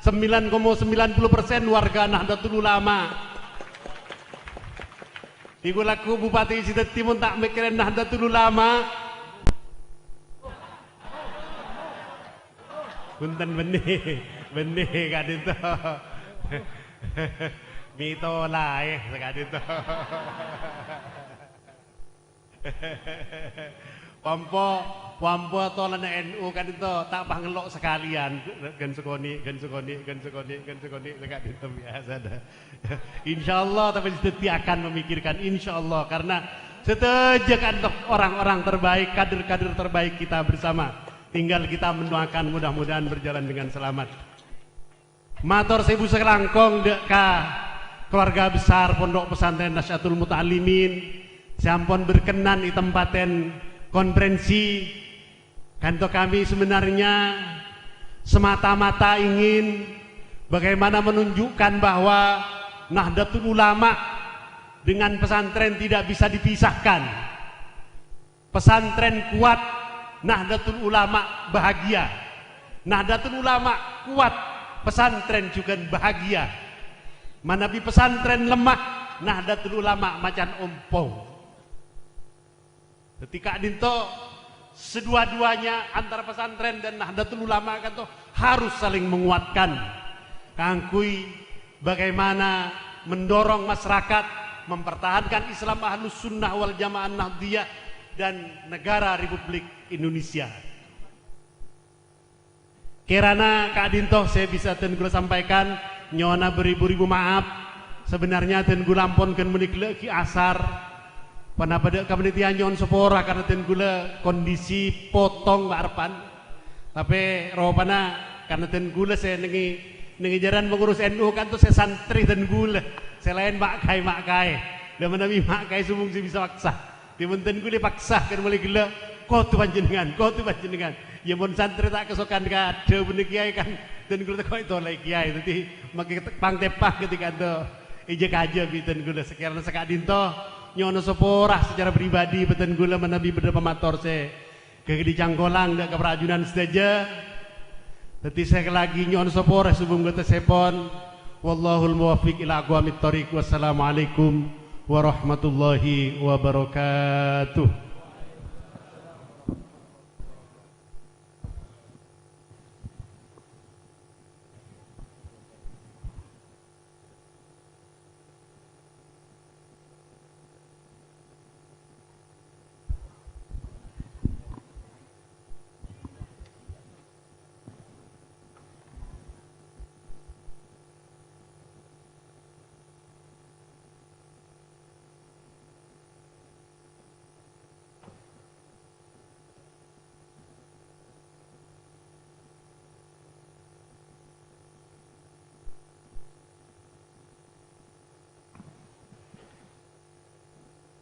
9,90% warga Nahdlatul Ulama. Digulaku Bupati Citet Timun tak mikirin Nahdlatul Ulama. Punten benih Kadinto. Mito lah Kadinto. Pampo tolan NU Kadinto tak pangelok sekalian gan sekoni Kadinto biasa dah. Insyaallah tapi setiap akan memikirkan insyaallah, karena setuju kan orang-orang terbaik, kader-kader terbaik kita bersama. Tinggal kita mendoakan mudah-mudahan berjalan dengan selamat. Matur sewu selangkong deka keluarga besar Pondok Pesantren Nahdlatul Muta'allimin sampun berkenan di tempaten konferensi. Kanto kami sebenarnya semata-mata ingin bagaimana menunjukkan bahwa Nahdlatul Ulama dengan pesantren tidak bisa dipisahkan. Pesantren kuat, Nahdlatul Ulama bahagia. Nahdlatul Ulama kuat, pesantren juga bahagia. Manabi pesantren lemah, Nahdlatul Ulama macan ompong. Ketika Dinto sedua-duanya antara pesantren dan Nahdlatul Ulama kan tuh harus saling menguatkan. Kangkui bagaimana mendorong masyarakat mempertahankan Islam Ahlus Sunnah wal Jamaah Nahdliyah dan negara Republik Indonesia. Kirana Kak Dinto saya bisa tenggula sampaikan nyona beribu-ribu maaf. Sebenarnya tenggula amponkeun menik leuki asar. Panapa kemenitian nyon sepora karena tenggula kondisi potong barepan. Tapi ropana karena tenggula saya nengi jaran mengurus NU kan tuh saya santri tenggula. Selain makai. Dan menawi makai sumung si bisa paksa. Timun tenggula paksa kan mulai gila. Kau tu panjenengan. Ya mon santri tak kesokan kada bener kiai kan dan gula tak itu lagi kiai nanti makai pang tepah ketika itu ijek aja biten gula sekarang Kak Dinto nyono seporah secara pribadi beten gula menabi beberapa mator saya ke di Cangkolang dak ke perajunan saja. Nanti saya lagi nyono seporah sebelum kita sepon. Wallahul muwaffiq ila aqwamit thoriq. Wassalamualaikum warahmatullahi wabarakatuh.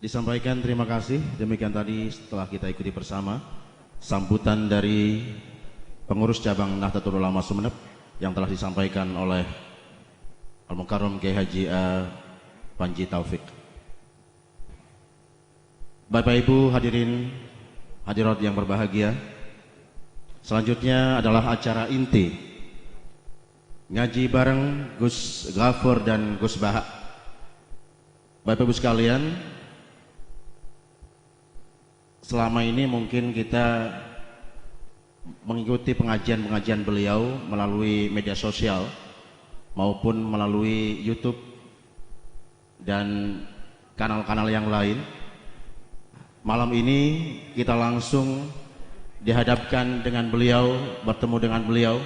Disampaikan terima kasih. Demikian tadi setelah kita ikuti bersama sambutan dari pengurus cabang Nahdlatul Ulama Sumeneb yang telah disampaikan oleh Al-Mukarram Kiai Haji A. Panji Taufik. Bapak Ibu hadirin hadirat yang berbahagia, selanjutnya adalah acara inti ngaji bareng Gus Ghafur dan Gus Baha. Bapak Ibu sekalian, selama ini mungkin kita mengikuti pengajian-pengajian beliau melalui media sosial maupun melalui YouTube dan kanal-kanal yang lain. Malam ini kita langsung dihadapkan dengan beliau, bertemu dengan beliau.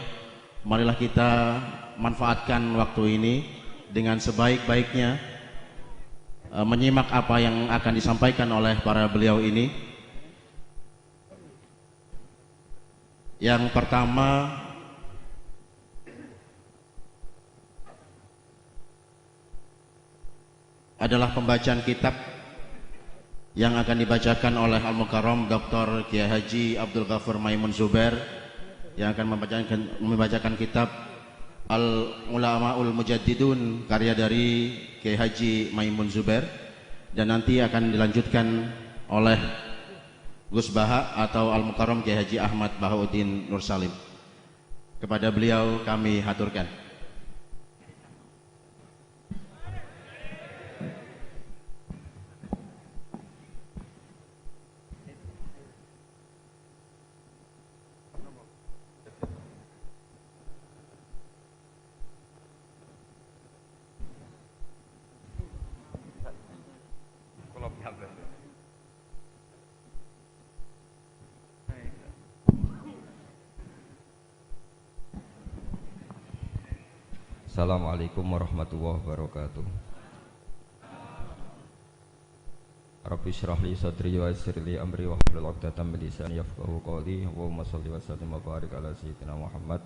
Marilah kita manfaatkan waktu ini dengan sebaik-baiknya, menyimak apa yang akan disampaikan oleh para beliau ini. Yang pertama adalah pembacaan kitab yang akan dibacakan oleh Al-Mukarram Dr. Kiai Haji Abdul Ghafur Maimun Zubair yang akan membacakan kitab Al-Ulama'ul Mujaddidun karya dari Kiai Haji Maimun Zubair, dan nanti akan dilanjutkan oleh Gus Baha atau Al-Mukarram Kiai Haji Ahmad Bahauddin Nur Salim. Kepada beliau kami haturkan. Assalamualaikum warahmatullahi wabarakatuh. Rabbi shrah li sadri wa yassir li amri wa hlul 'uqdatam min lisani yafqahu qawli. Allahumma shalli wa sallim wa barik ala sayyidina Muhammad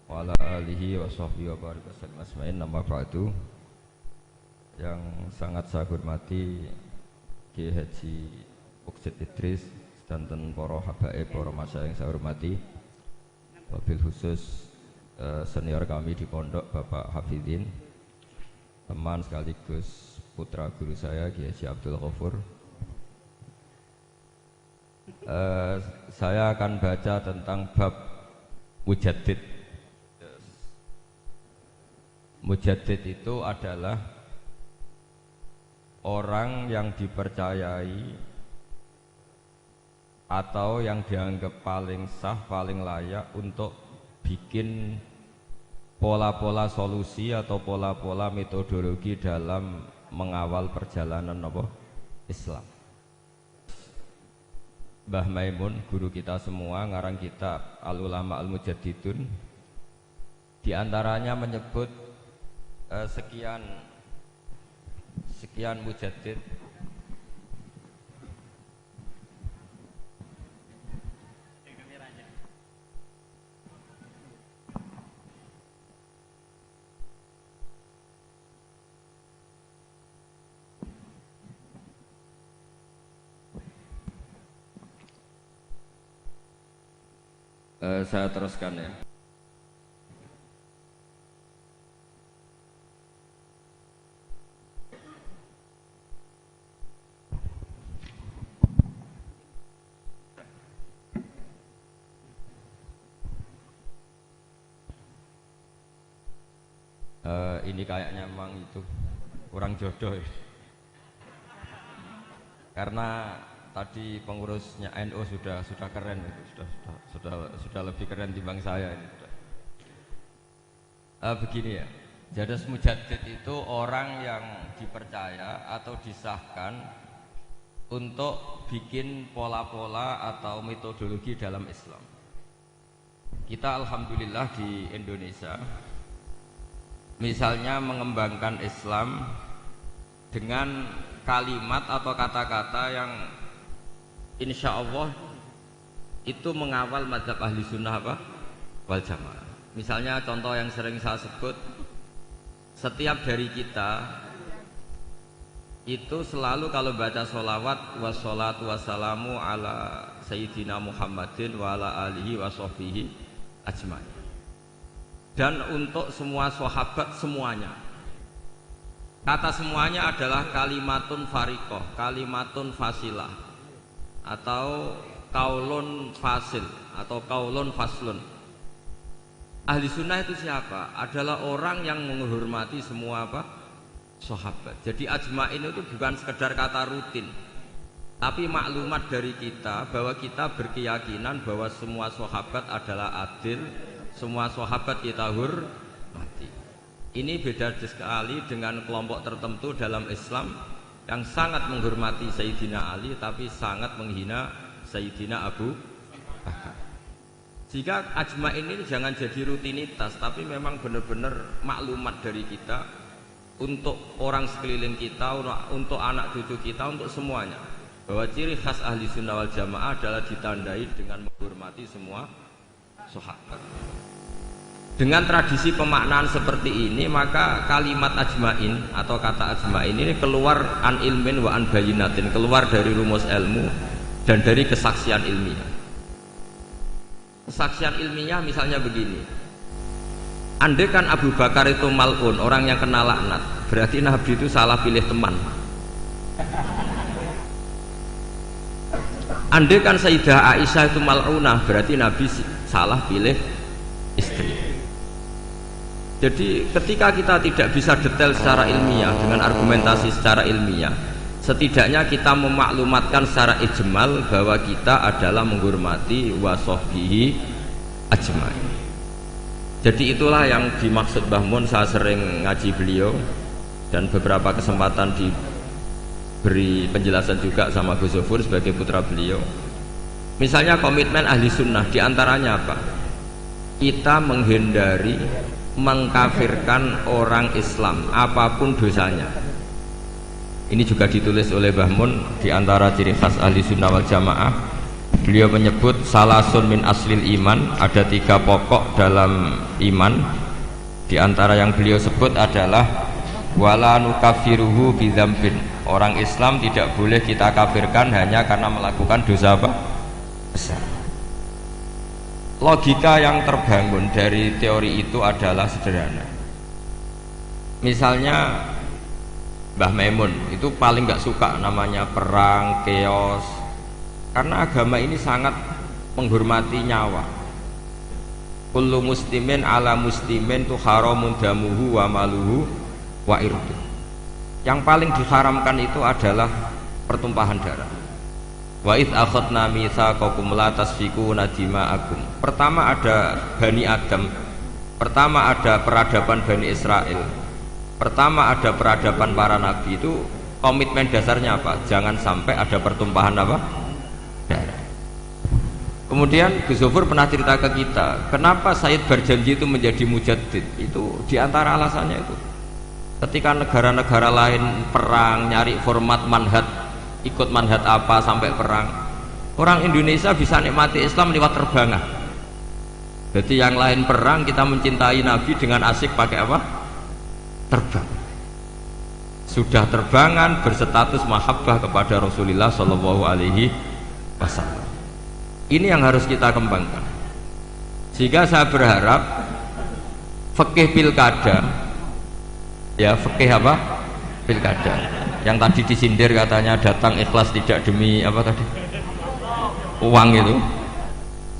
wa ala alihi wa sahbihi wa barik wasallam asma'in. Nama ba'du. Yang sangat saya hormati Kiai Haji Muksid Idris dan para habaib, para masyayikh yang saya hormati, wabil khusus senior kami di pondok Bapak Hafidin, teman sekaligus putra guru saya Kiai Haji Abdul Ghafur. Saya akan baca tentang bab mujaddid. Mujaddid itu adalah orang yang dipercayai atau yang dianggap paling sah, paling layak untuk bikin pola-pola solusi atau pola-pola metodologi dalam mengawal perjalanan Islam. Mbah Maimun, guru kita semua, ngarang kitab Al-Ulama Al-Mujaddidun, di antaranya menyebut sekian mujaddid. Saya teruskan ya. Ini kayaknya memang itu kurang jodoh ya. Karena tadi pengurusnya NU sudah keren itu, sudah lebih keren dibanding saya ini. Begini ya, jadas mujaddid itu orang yang dipercaya atau disahkan untuk bikin pola-pola atau metodologi dalam Islam. Kita alhamdulillah di Indonesia misalnya mengembangkan Islam dengan kalimat atau kata-kata yang insya Allah itu mengawal mazhab ahli sunnah wal jamaah. Misalnya contoh yang sering saya sebut, setiap dari kita itu selalu kalau baca sholawat wassalatu wassalamu ala sayyidina Muhammadin wa ala alihi wa sahbihi ajmain. Dan untuk semua sahabat semuanya. Kata semuanya adalah kalimatun fariqah, kalimatun fasilah, atau kaulun fasil, atau kaulun faslun. Ahli sunnah itu siapa? Adalah orang yang menghormati semua apa? Sahabat. Jadi ajmain itu bukan sekedar kata rutin, tapi maklumat dari kita bahwa kita berkeyakinan bahwa semua sahabat adalah adil, semua sahabat kita hormati. Ini beda sekali dengan kelompok tertentu dalam Islam yang sangat menghormati Sayyidina Ali tapi sangat menghina Sayyidina Abu Bakar. Jika ajmain ini jangan jadi rutinitas, tapi memang benar-benar maklumat dari kita untuk orang sekeliling kita, untuk anak cucu kita, untuk semuanya, bahwa ciri khas ahli sunnah wal jamaah adalah ditandai dengan menghormati semua sahabat. Dengan tradisi pemaknaan seperti ini, maka kalimat ajmain atau kata ajmain ini keluar an ilmin wa an bayinatin, keluar dari rumus ilmu dan dari kesaksian ilmiah. Kesaksian ilmiah misalnya begini, andai kan Abu Bakar itu mal'un, orang yang kena laknat, berarti Nabi itu salah pilih teman. Andai kan Sayyidah Aisyah itu mal'unah, berarti Nabi salah pilih istri. Jadi ketika kita tidak bisa detail secara ilmiah dengan argumentasi secara ilmiah, setidaknya kita memaklumatkan secara ijmal bahwa kita adalah menghormati wasahbihi ajmain. Jadi itulah yang dimaksud Mbah Mun. Saya sering ngaji beliau dan beberapa kesempatan diberi penjelasan juga sama Gus Zofur sebagai putra beliau. Misalnya komitmen ahli sunnah diantaranya apa? Kita menghindari mengkafirkan orang Islam apapun dosanya. Ini juga ditulis oleh Mbah Mun di antara ciri khas ahli sunnah wal jamaah. Beliau menyebut salasun min aslil iman, ada 3 pokok dalam iman. Di antara yang beliau sebut adalah wala nukafiruhu bidzambin. Orang Islam tidak boleh kita kafirkan hanya karena melakukan dosa apa? Besar. Logika yang terbangun dari teori itu adalah sederhana. Misalnya Mbah Maimun itu paling gak suka namanya perang, chaos, karena agama ini sangat menghormati nyawa. Kullu muslimin ala muslimin tu haramun damuhu wa maluhu wa irdu. Yang paling diharamkan itu adalah pertumpahan darah. Wa id akhadna mitsaqakum la tasfikuna dima'akum. Pertama ada Bani Adam, pertama ada peradaban Bani Israel, pertama ada peradaban para nabi. Itu komitmen dasarnya apa? Jangan sampai ada pertumpahan apa? Darah. Kemudian Gus Zofur pernah cerita ke kita, kenapa Said Barjanji itu menjadi mujaddid. Itu diantara alasannya itu, ketika negara-negara lain perang nyari format manhaj, ikut manhaj apa sampai perang, orang Indonesia bisa nikmati Islam lewat terbangan. Jadi yang lain perang, kita mencintai Nabi dengan asik pakai apa? Terbang. Sudah terbangan berstatus mahabbah kepada Rasulullah Shallallahu Alaihi Wasallam. Ini yang harus kita kembangkan. Sehingga saya berharap fikih pilkada, ya fikih apa? Pilkada. Yang tadi disindir katanya datang ikhlas tidak demi apa tadi? Uang itu.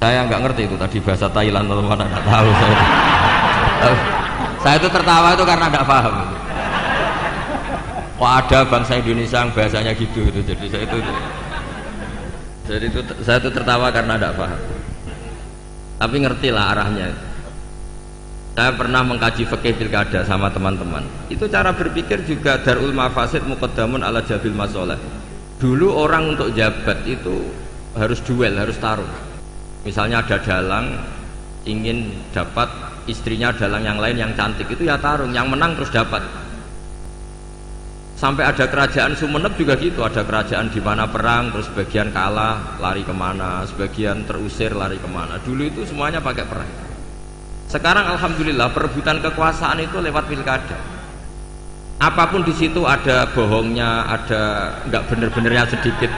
Saya nggak ngerti itu tadi bahasa Thailand atau mana, nggak tahu saya. Saya itu tertawa itu karena nggak paham. Kok ada bangsa Indonesia yang bahasanya gitu, jadi saya itu tertawa karena nggak paham. Tapi ngerti lah arahnya. Saya pernah mengkaji fikih pilkada sama teman-teman. Itu cara berpikir juga darul mafasid muqaddamun ala jabil masoleh. Dulu orang untuk jabat itu harus duel, harus taruh. Misalnya ada dalang ingin dapat istrinya dalang yang lain yang cantik, itu ya tarung, yang menang terus dapat. Sampai ada kerajaan Sumeneb juga gitu, ada kerajaan di mana perang terus sebagian kalah lari kemana, sebagian terusir lari kemana. Dulu itu semuanya pakai perang. Sekarang alhamdulillah perebutan kekuasaan itu lewat pilkada. apapun di situ ada bohongnya, ada nggak bener-benernya sedikit,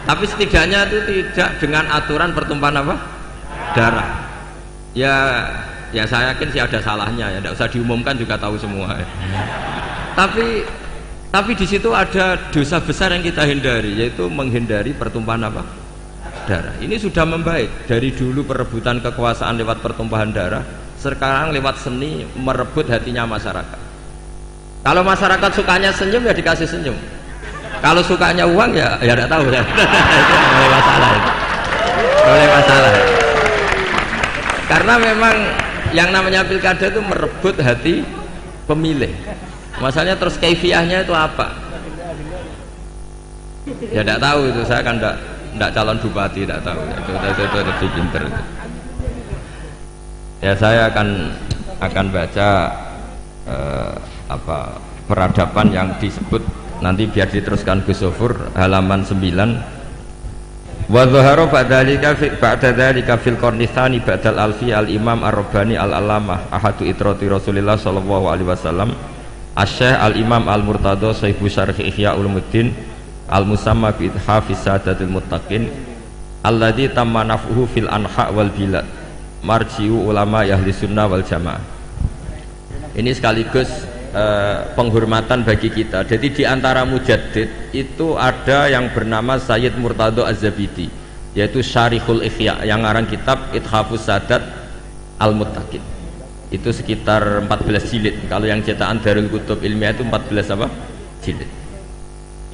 tapi setidaknya itu tidak dengan aturan pertumpahan apa? Darah. Ya saya yakin sih ada salahnya ya, tidak usah diumumkan juga tahu semua. Tapi di situ ada dosa besar yang kita hindari, yaitu menghindari pertumpahan apa? Darah. Ini sudah membaik dari dulu perebutan kekuasaan lewat pertumpahan darah, sekarang lewat seni merebut hatinya masyarakat. Kalau masyarakat sukanya senyum ya dikasih senyum, kalau sukanya uang ya tidak tahu ya. Itu mulai masalah itu. Mulai masalah. Karena memang yang namanya pilkada itu merebut hati pemilih. Masalahnya terus kaifiahnya itu apa? Ya tidak tahu itu, saya kan tidak calon bupati, tidak tahu. Itu lebih pinter. Ya saya akan baca peradaban yang disebut nanti biar diteruskan Gus Sofur halaman 9. Wa dhahara ba'da dzalika fil qarni tsani ba'dal alfi al imam ar-rabbani al-allamah ahadu itrati Rasulillah sallallahu alaihi wasallam asy-syekh al-imam al-murtada sahibu syarh ihya ulumuddin al-musamma bi ithafis sadatil muttaqin alladzi tamma naf'uhu fil anha wal bilad marji'u ulama ahli sunnah wal jamaah. Ini sekaligus penghormatan bagi kita. Jadi di antara mujaddid itu ada yang bernama Sayyid Murtado Az-Zabidi, yaitu Syarihul Ihya, yang ngarang kitab Ithafus Sadat Al-Muttaqin. Itu sekitar 14 jilid. Kalau yang cetakan Darul Kutub Ilmiah itu 14 apa? Jilid.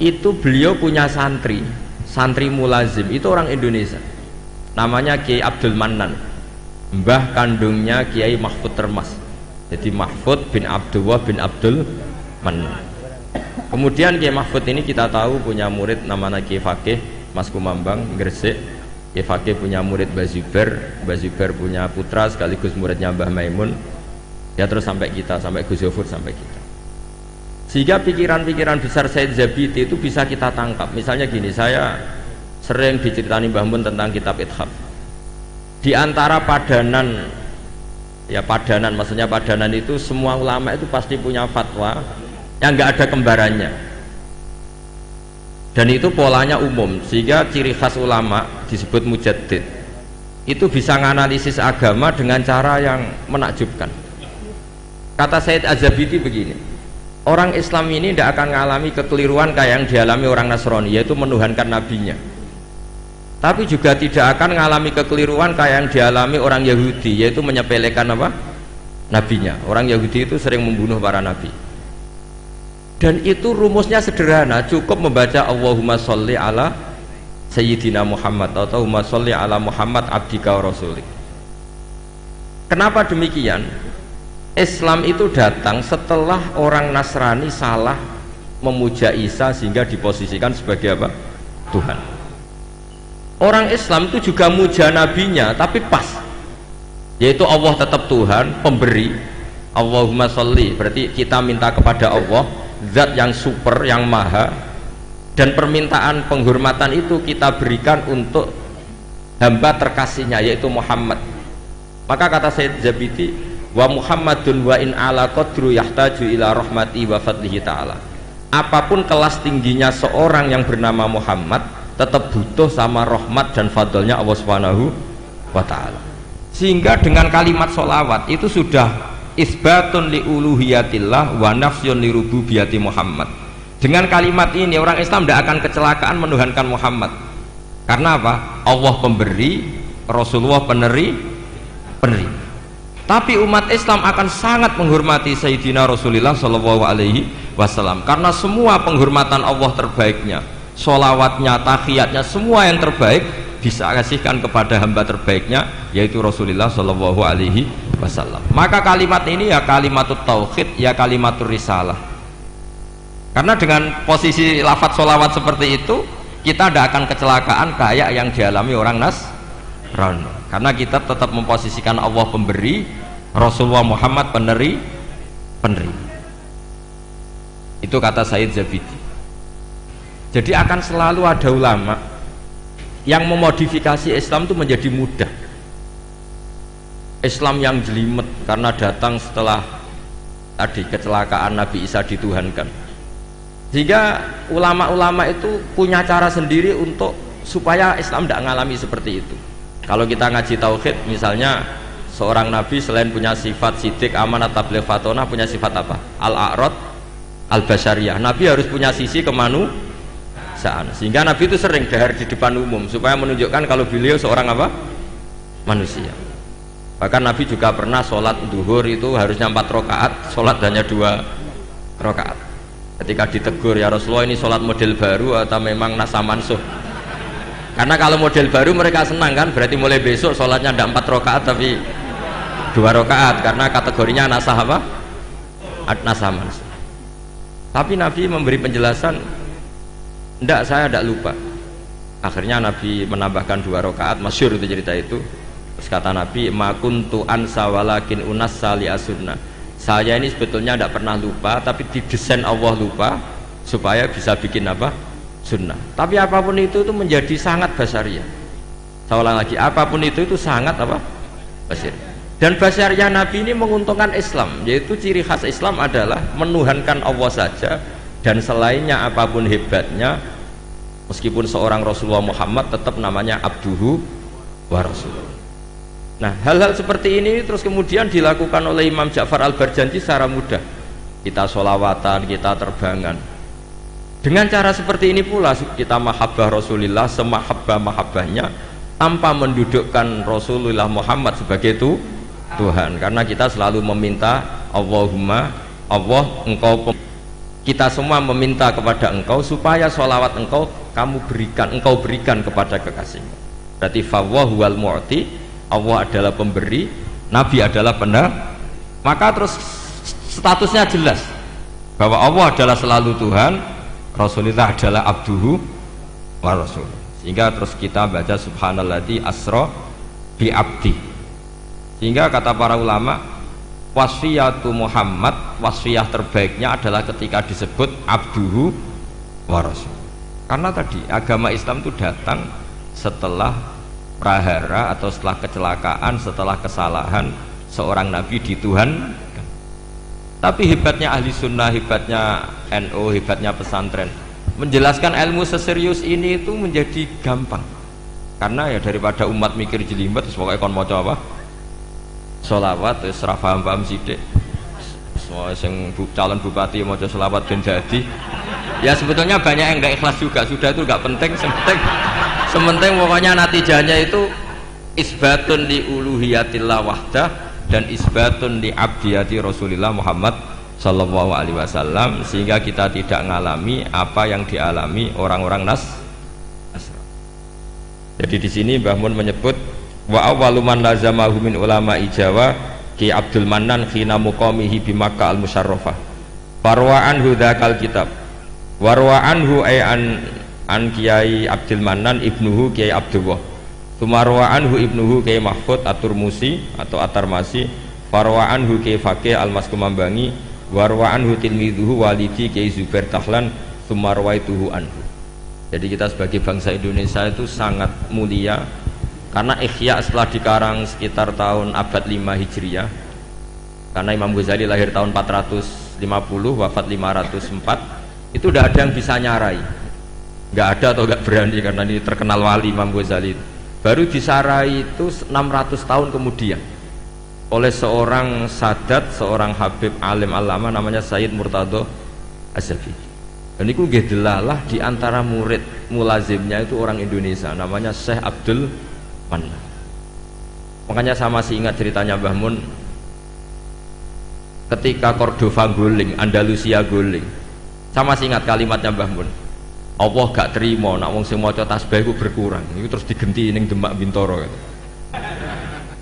Itu beliau punya santri mulazim, itu orang Indonesia. Namanya Kiai Abdul Mannan. Mbah kandungnya Kiai Mahfud Termas. Jadi Mahfud bin Abdullah bin Abdul Mannan. Kemudian Kiai Mahfud ini kita tahu punya murid namanya Kiai Fakih Mas Kumambang Gresik. Kiai Fakih punya murid Mbah Zubair punya putra sekaligus muridnya Mbah Maimun. Ya terus sampai kita, sampai Gus Yofur, sampai kita. Sehingga pikiran-pikiran besar Said Zabidi itu bisa kita tangkap. Misalnya gini, saya sering diceritani Mbah Mun tentang kitab Ithaf. Di antara padanan maksudnya padanan itu semua ulama itu pasti punya fatwa yang nggak ada kembarannya, dan itu polanya umum, sehingga ciri khas ulama disebut mujaddid itu bisa menganalisis agama dengan cara yang menakjubkan. Kata Said Az-Zabidi begini, orang Islam ini tidak akan mengalami kekeliruan kayak yang dialami orang Nasrani, yaitu menuhankan nabinya, tapi juga tidak akan mengalami kekeliruan kayak yang dialami orang Yahudi, yaitu menyepelekan apa? Nabinya. Orang Yahudi itu sering membunuh para nabi. Dan itu rumusnya sederhana, cukup membaca Allahumma sholli ala Sayyidina Muhammad atau Allahumma sholli ala Muhammad abdika wa rasulik. Kenapa demikian? Islam itu datang setelah orang Nasrani salah memuja Isa sehingga diposisikan sebagai apa? Tuhan. Orang Islam itu juga muja nabinya tapi pas, yaitu Allah tetap Tuhan pemberi. Allahumma sholli berarti kita minta kepada Allah, zat yang super, yang maha, dan permintaan penghormatan itu kita berikan untuk hamba terkasihnya yaitu Muhammad. Maka kata Sayyid Zabidi, wa Muhammadun wa in ala qadru yahtaju ila rahmati wa fadlihi ta'ala. Apapun kelas tingginya seorang yang bernama Muhammad, tetap butuh sama rahmat dan fadlnya Allah Subhanahu wa ta'ala. Sehingga dengan kalimat sholawat itu sudah isbatun li uluhiyatillah wa nafsyun li rububiyati Muhammad. Dengan kalimat ini orang Islam tidak akan kecelakaan menuhankan Muhammad. Karena apa? Allah pemberi, Rasulullah peneri. Tapi umat Islam akan sangat menghormati Sayyidina Rasulullah Shallallahu Alaihi Wasallam, karena semua penghormatan Allah terbaiknya, sholawatnya, tahiyatnya, semua yang terbaik bisa kasihkan kepada hamba terbaiknya yaitu Rasulullah Shallallahu Alaihi Wasallam. Maka kalimat ini ya kalimatut tauhid, ya kalimatur risalah. Karena dengan posisi lafadz sholawat seperti itu kita tidak akan kecelakaan kayak yang dialami orang Nasrani, karena kita tetap memposisikan Allah pemberi, Rasulullah Muhammad peneri. Itu kata Sayyid Zabidi. Jadi akan selalu ada ulama yang memodifikasi Islam itu menjadi mudah. Islam yang jelimet karena datang setelah tadi kecelakaan Nabi Isa dituhankan. Sehingga ulama-ulama itu punya cara sendiri untuk supaya Islam tidak mengalami seperti itu. Kalau kita ngaji tauhid misalnya, seorang nabi selain punya sifat sidik, amanat, tabligh, fatonah, punya sifat apa? Al-a'rad, al-basyariyah. Nabi harus punya sisi kemanusiaan. Sehingga nabi itu sering dahar di depan umum supaya menunjukkan kalau beliau seorang apa? Manusia. Bahkan nabi juga pernah sholat duhur itu harusnya 4 rakaat, sholat hanya 2 rakaat. Ketika ditegur, ya Rasulullah ini sholat model baru atau memang nasa mansuh? Karena kalau model baru mereka senang kan, berarti mulai besok sholatnya tidak 4 rakaat tapi 2 rakaat, karena kategorinya nasah apa? Nasah mansuh. Tapi Nabi memberi penjelasan, tidak, saya tidak lupa. Akhirnya Nabi menambahkan 2 rakaat, masyhur itu cerita itu. Terus kata Nabi, ma kuntu ansa walakin unassa li as-sunnah. Saya ini sebetulnya tidak pernah lupa, tapi didesain Allah lupa supaya bisa bikin apa? Sunnah. Tapi apapun itu menjadi sangat basyariah. Saya ulang lagi, apapun itu sangat apa? Basyariah. Dan basyariah Nabi ini menguntungkan Islam, yaitu ciri khas Islam adalah menuhankan Allah saja, dan selainnya apapun hebatnya, meskipun seorang Rasulullah Muhammad tetap namanya abduhu wa rasuluh. Nah, hal-hal seperti ini terus kemudian dilakukan oleh Imam Ja'far Al-Barjanji secara mudah. Kita sholawatan, kita terbangan. Dengan cara seperti ini pula kita mahabbah Rasulullah semahabbah-mahabbahnya tanpa mendudukkan Rasulullah Muhammad sebagai Tuhan. Karena kita selalu meminta Allahumma, Allah, engkau, kita semua meminta kepada engkau supaya sholawat engkau engkau berikan kepada kekasihmu. Berarti fawwahu wal mu'ti, Allah adalah pemberi, Nabi adalah penerima. Maka terus statusnya jelas bahwa Allah adalah selalu Tuhan, Rasulullah adalah abduhu wa rasul. Sehingga terus kita baca subhanalladzi asra bi abdi. Sehingga kata para ulama, wasfiyatu Muhammad, wasfiyah terbaiknya adalah ketika disebut abduhu wa rasul. Karena tadi agama Islam itu datang setelah prahara atau setelah kecelakaan, setelah kesalahan seorang nabi di Tuhan. Tapi hebatnya ahli sunnah, hebatnya NU, hebatnya pesantren, menjelaskan ilmu seserius ini itu menjadi gampang. Karena ya daripada umat mikir jelimet, pokoknya kon maca apa? Sholawat, terus ra paham-paham sithik. Semua yang calon bupati maca sholawat ben dadi. Ya sebetulnya banyak yang nggak ikhlas juga, sudah itu nggak penting, sementing pokoknya natijahnya itu isbatun li uluhiyatillah wahdah dan isbatun li abdiyati Rasulillah Muhammad sallallahu alaihi wasallam, sehingga kita tidak mengalami apa yang dialami orang-orang Nasrani. Jadi di sini Mbah Mun menyebut wa awwalu man lazamahu min ulama Jawa Ki Abdul Mannan khina muqamihi bi Makkah al-Musyarrafah. Farwa'an hudzakal kitab. Warwa anhu ay an Kiai Abdul Mannan ibnuhu Kiai Abdullah. Tumarwa anhu ibnuhu Kiai Mahfud At-Turmusi atau At-Tarmasi. Farwa anhu Kiai Faqih Al-Maskumambangi. Warwa anhu tilmidhuhu walidi Kiai Zubair Tahlan. Tumarwaituhu anhu. Jadi kita sebagai bangsa Indonesia itu sangat mulia karena Ihya setelah dikarang sekitar tahun abad 5 Hijriah. Karena Imam Ghazali lahir tahun 450, wafat 504. Itu tidak ada yang bisa nyarai, nggak ada atau nggak berani, karena ini terkenal wali Imam Ghazali. Baru disarai itu 600 tahun kemudian oleh seorang sadat, seorang habib alim alama namanya Sayyid Murtado Az-Zabidi. Dan itu delalah di antara murid mulazimnya itu orang Indonesia namanya Syekh Abdul Mannan. Makanya saya masih ingat ceritanya Mbah Mun ketika Cordova guling, Andalusia guling. Saya masih ingat kalimatnya Mbah Mun, Allah gak terima nak wong sing maca tasbih iku berkurang. Itu terus digenti ning Demak Bintoro.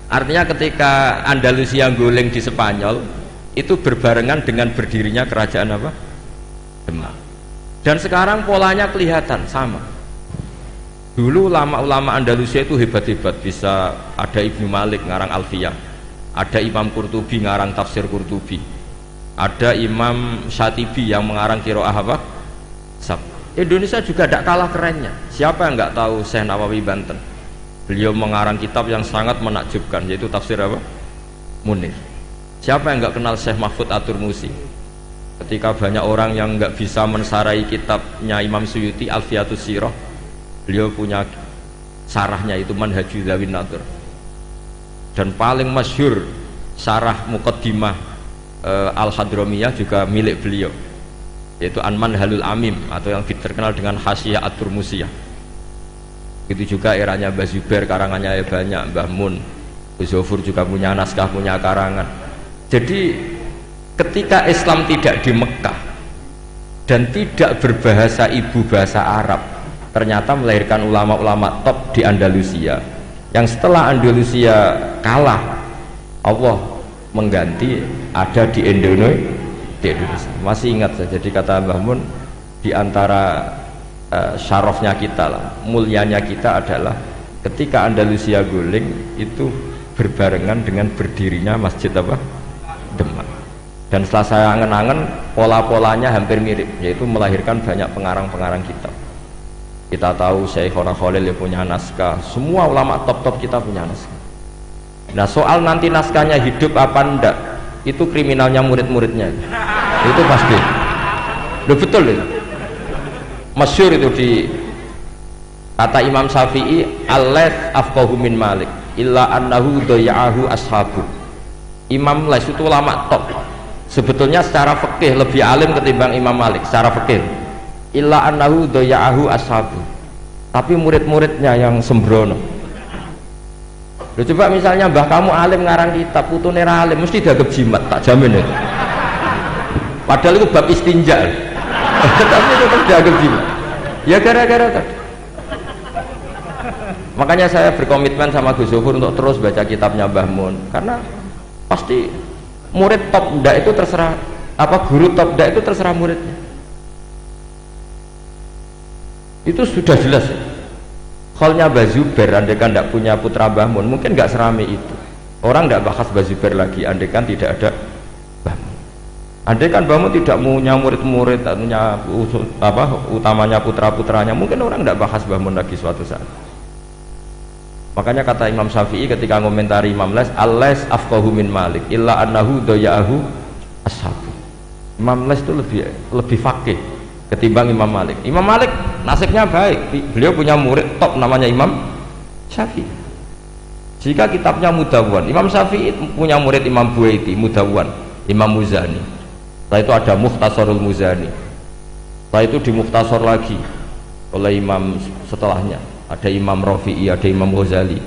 Artinya ketika Andalusia guling di Spanyol itu berbarengan dengan berdirinya kerajaan apa? Demak. Dan sekarang polanya kelihatan sama. Dulu ulama-ulama Andalusia itu hebat-hebat, bisa ada Ibnu Malik ngarang Alfiyah, ada Imam Qurtubi ngarang tafsir Qurtubi, ada Imam Syatibi yang mengarang qiraah apa? Sab. Indonesia juga tidak kalah kerennya. Siapa yang nggak tahu Syekh Nawawi Banten? Beliau mengarang kitab yang sangat menakjubkan, yaitu tafsir apa? Munir. Siapa yang nggak kenal Syekh Mahfud At-Turmusi? Ketika banyak orang yang nggak bisa mensarai kitabnya Imam Suyuti Alfiatus Sirah, beliau punya sarahnya itu Manhajul Dzawin Nadhr. Dan paling masyhur sarah Muqaddimah Al-Hadramiyah juga milik beliau, yaitu An-Manhalul Amim atau yang terkenal dengan Hasyiah At-Turmusiyah. Itu juga eranya Mbah Zubair, karangannya banyak. Mbah Mun, Zofur juga punya naskah, punya karangan. Jadi ketika Islam tidak di Mekah dan tidak berbahasa ibu bahasa Arab, ternyata melahirkan ulama-ulama top di Andalusia, yang setelah Andalusia kalah, Allah mengganti ada di Indonesia. Masih ingat saya, jadi kata Mbah Mun, di antara syarafnya kita lah, mulianya kita adalah ketika Andalusia guling itu berbarengan dengan berdirinya Masjid apa? Demak. Dan setelah saya angen-angen, pola-polanya hampir mirip, yaitu melahirkan banyak pengarang-pengarang kitab. Kita tahu Syekhona Khalil ya punya naskah, semua ulama top-top kita punya naskah. Nah, soal nanti naskahnya hidup apa enggak, itu kriminalnya murid-muridnya. Itu pasti. Loh, betul itu. Masyhur itu di kata Imam Syafi'i, "Al-Laits afqahu min Malik illa annahu daya'ahu ashabu." Imam Laits itu ulama top, sebetulnya secara fikih lebih alim ketimbang Imam Malik secara fikih, illa annahu daya'ahu ashabu, tapi murid-muridnya yang sembrono. Loh, coba misalnya mbah kamu alim ngarang kitab, putune ra alim mesti dianggap jimat, tak jamin itu. Padahal itu bab istinja tapi tetap dianggap jimat ya gara-gara tadi. Makanya saya berkomitmen sama Gus Zofur untuk terus baca kitabnya Mbah Mun, karena pasti murid top ndak itu terserah apa, guru top ndak itu terserah muridnya. Itu sudah jelas ya. Khalnya Mbah Zubair, andaikan ndak punya putra Mbah Mun mungkin nggak serame itu, orang ndak bahas Mbah Zubair lagi andaikan tidak ada Mbah Mun. Andaikan Mbah Mun tidak punya murid-murid, punya utamanya putra-putranya, mungkin orang ndak bahas Mbah Mun lagi suatu saat. Makanya kata Imam Syafi'i ketika ngomentari Imam Laits, "Al-Laits afqahu min Malik illa annahu daya'ahu ashabu." Imam Laits itu lebih faqih ketimbang Imam Malik. Imam Malik nasibnya baik, beliau punya murid top namanya Imam Syafi'i. Jika kitabnya Mudawwan, Imam Syafi'i punya murid Imam Buaiti, Mudawwan, Imam Muzani. Setelah itu ada Mukhtasarul Muzani. Setelah itu di Mukhtasar lagi oleh Imam setelahnya. Ada Imam Rafi'i, ada Imam Ghazali.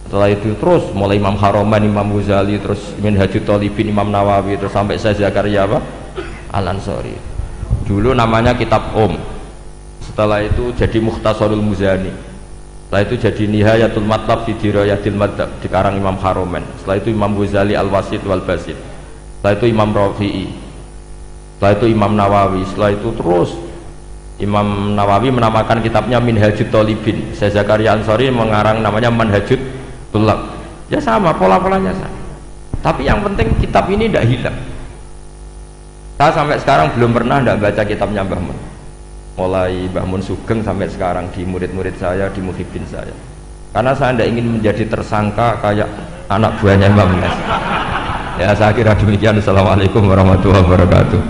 Setelah itu terus mulai Imam Haroman, Imam Ghazali, terus Minhajut Thalibin, Imam Nawawi, terus sampai Syekh Zakaria Al-Ansari. Dulu namanya kitab setelah itu jadi Mukhtasarul Muzani, setelah itu jadi Nihayatul Matlab fi Dirayatil Madhab dikarang Imam Haroman. Setelah itu Imam Ghazali Al-Wasit wal Basit. Setelah itu Imam Rafi'i. Setelah itu Imam Nawawi. Setelah itu terus Imam Nawawi menamakan kitabnya Minhajut Thalibin. Syekh Zakaria Ansari mengarang namanya Manhajut Tulab. Ya sama, pola-polanya sama. Tapi yang penting kitab ini tidak hilang. Saya sampai sekarang belum pernah tidak baca kitabnya Mbah Mun. Mulai Mbah Mun Sugeng sampai sekarang di murid-murid saya, di muhibin saya. Karena saya tidak ingin menjadi tersangka kayak anak buahnya Mbah Mun. Ya saya kira demikian. Assalamualaikum warahmatullahi wabarakatuh.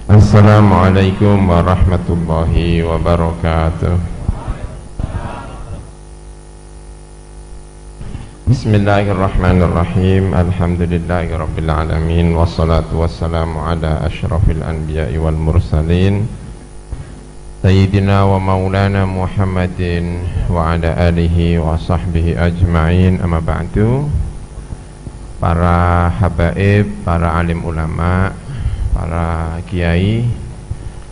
Assalamualaikum warahmatullahi wabarakatuh. Bismillahirrahmanirrahim. Alhamdulillahirabbil alamin wassalatu wassalamu ala asyrafil anbiya'i wal mursalin Sayyidina wa maulana Muhammadin wa ala alihi wa sahbihi ajma'in. Amma ba'du. Para habaib, para alim ulama, para kiai,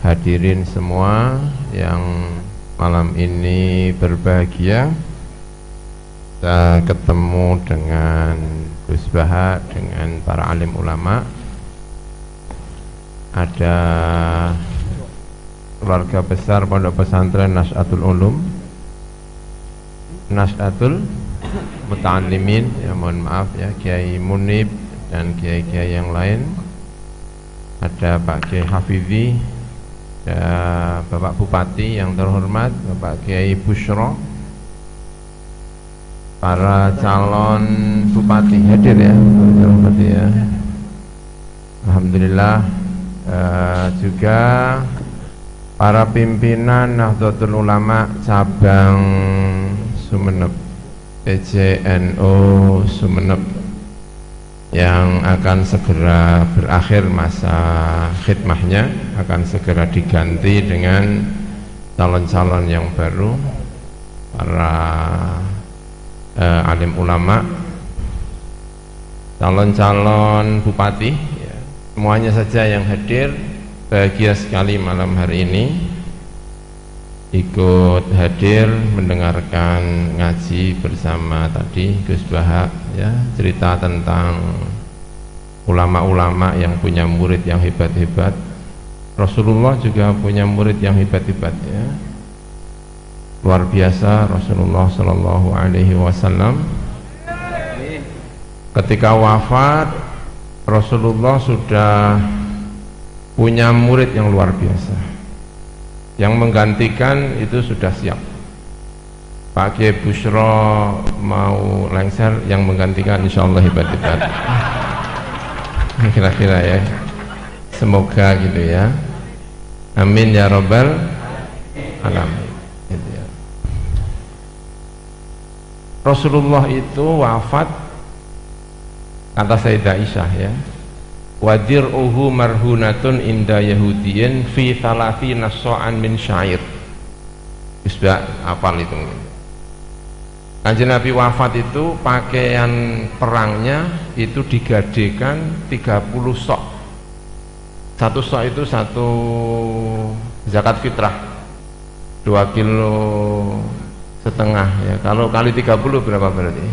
hadirin semua yang malam ini berbahagia, kita ketemu dengan Gus Baha, dengan para alim ulama. Ada keluarga besar Pondok Pesantren Nas'atul Ulum, Nas'atul Muta'allimin, ya mohon maaf ya, Kiai Munib dan kiai-kiai yang lain. ada Pak Kiai Hafidzi, ada Bapak Bupati yang terhormat, Bapak Kiai Busyro, para calon bupati hadir ya, bupati ya. Alhamdulillah, juga para pimpinan Nahdlatul Ulama cabang Sumeneb, PCNU Sumeneb yang akan segera berakhir masa khidmahnya, akan segera diganti dengan calon-calon yang baru, para alim ulama, calon-calon bupati ya, semuanya saja yang hadir. Bahagia sekali malam hari ini ikut hadir mendengarkan ngaji bersama tadi Gus Bahak ya, cerita tentang ulama-ulama yang punya murid yang hebat-hebat. Rasulullah juga punya murid yang hebat-hebat ya, luar biasa. Rasulullah Shallallahu Alaihi Wasallam ketika wafat, Rasulullah sudah punya murid yang luar biasa, yang menggantikan itu sudah siap. Pak Kiai Busyro mau lengser, yang menggantikan insya Allah hebat-hebat. Kira-kira ya, semoga gitu ya, amin ya robbal alamin gitu ya. Rasulullah itu wafat, kata Sayyidah Aisyah ya, wadir'uhu marhunatun inda yahudiyin fi thalathi nasso'an min syair. Bisa apal itu. Kanjeng Nabi wafat itu pakaian perangnya itu digadekan 30 sok. Satu sok itu satu zakat fitrah 2,5 kilo ya. Kalau kali 30 berapa berarti?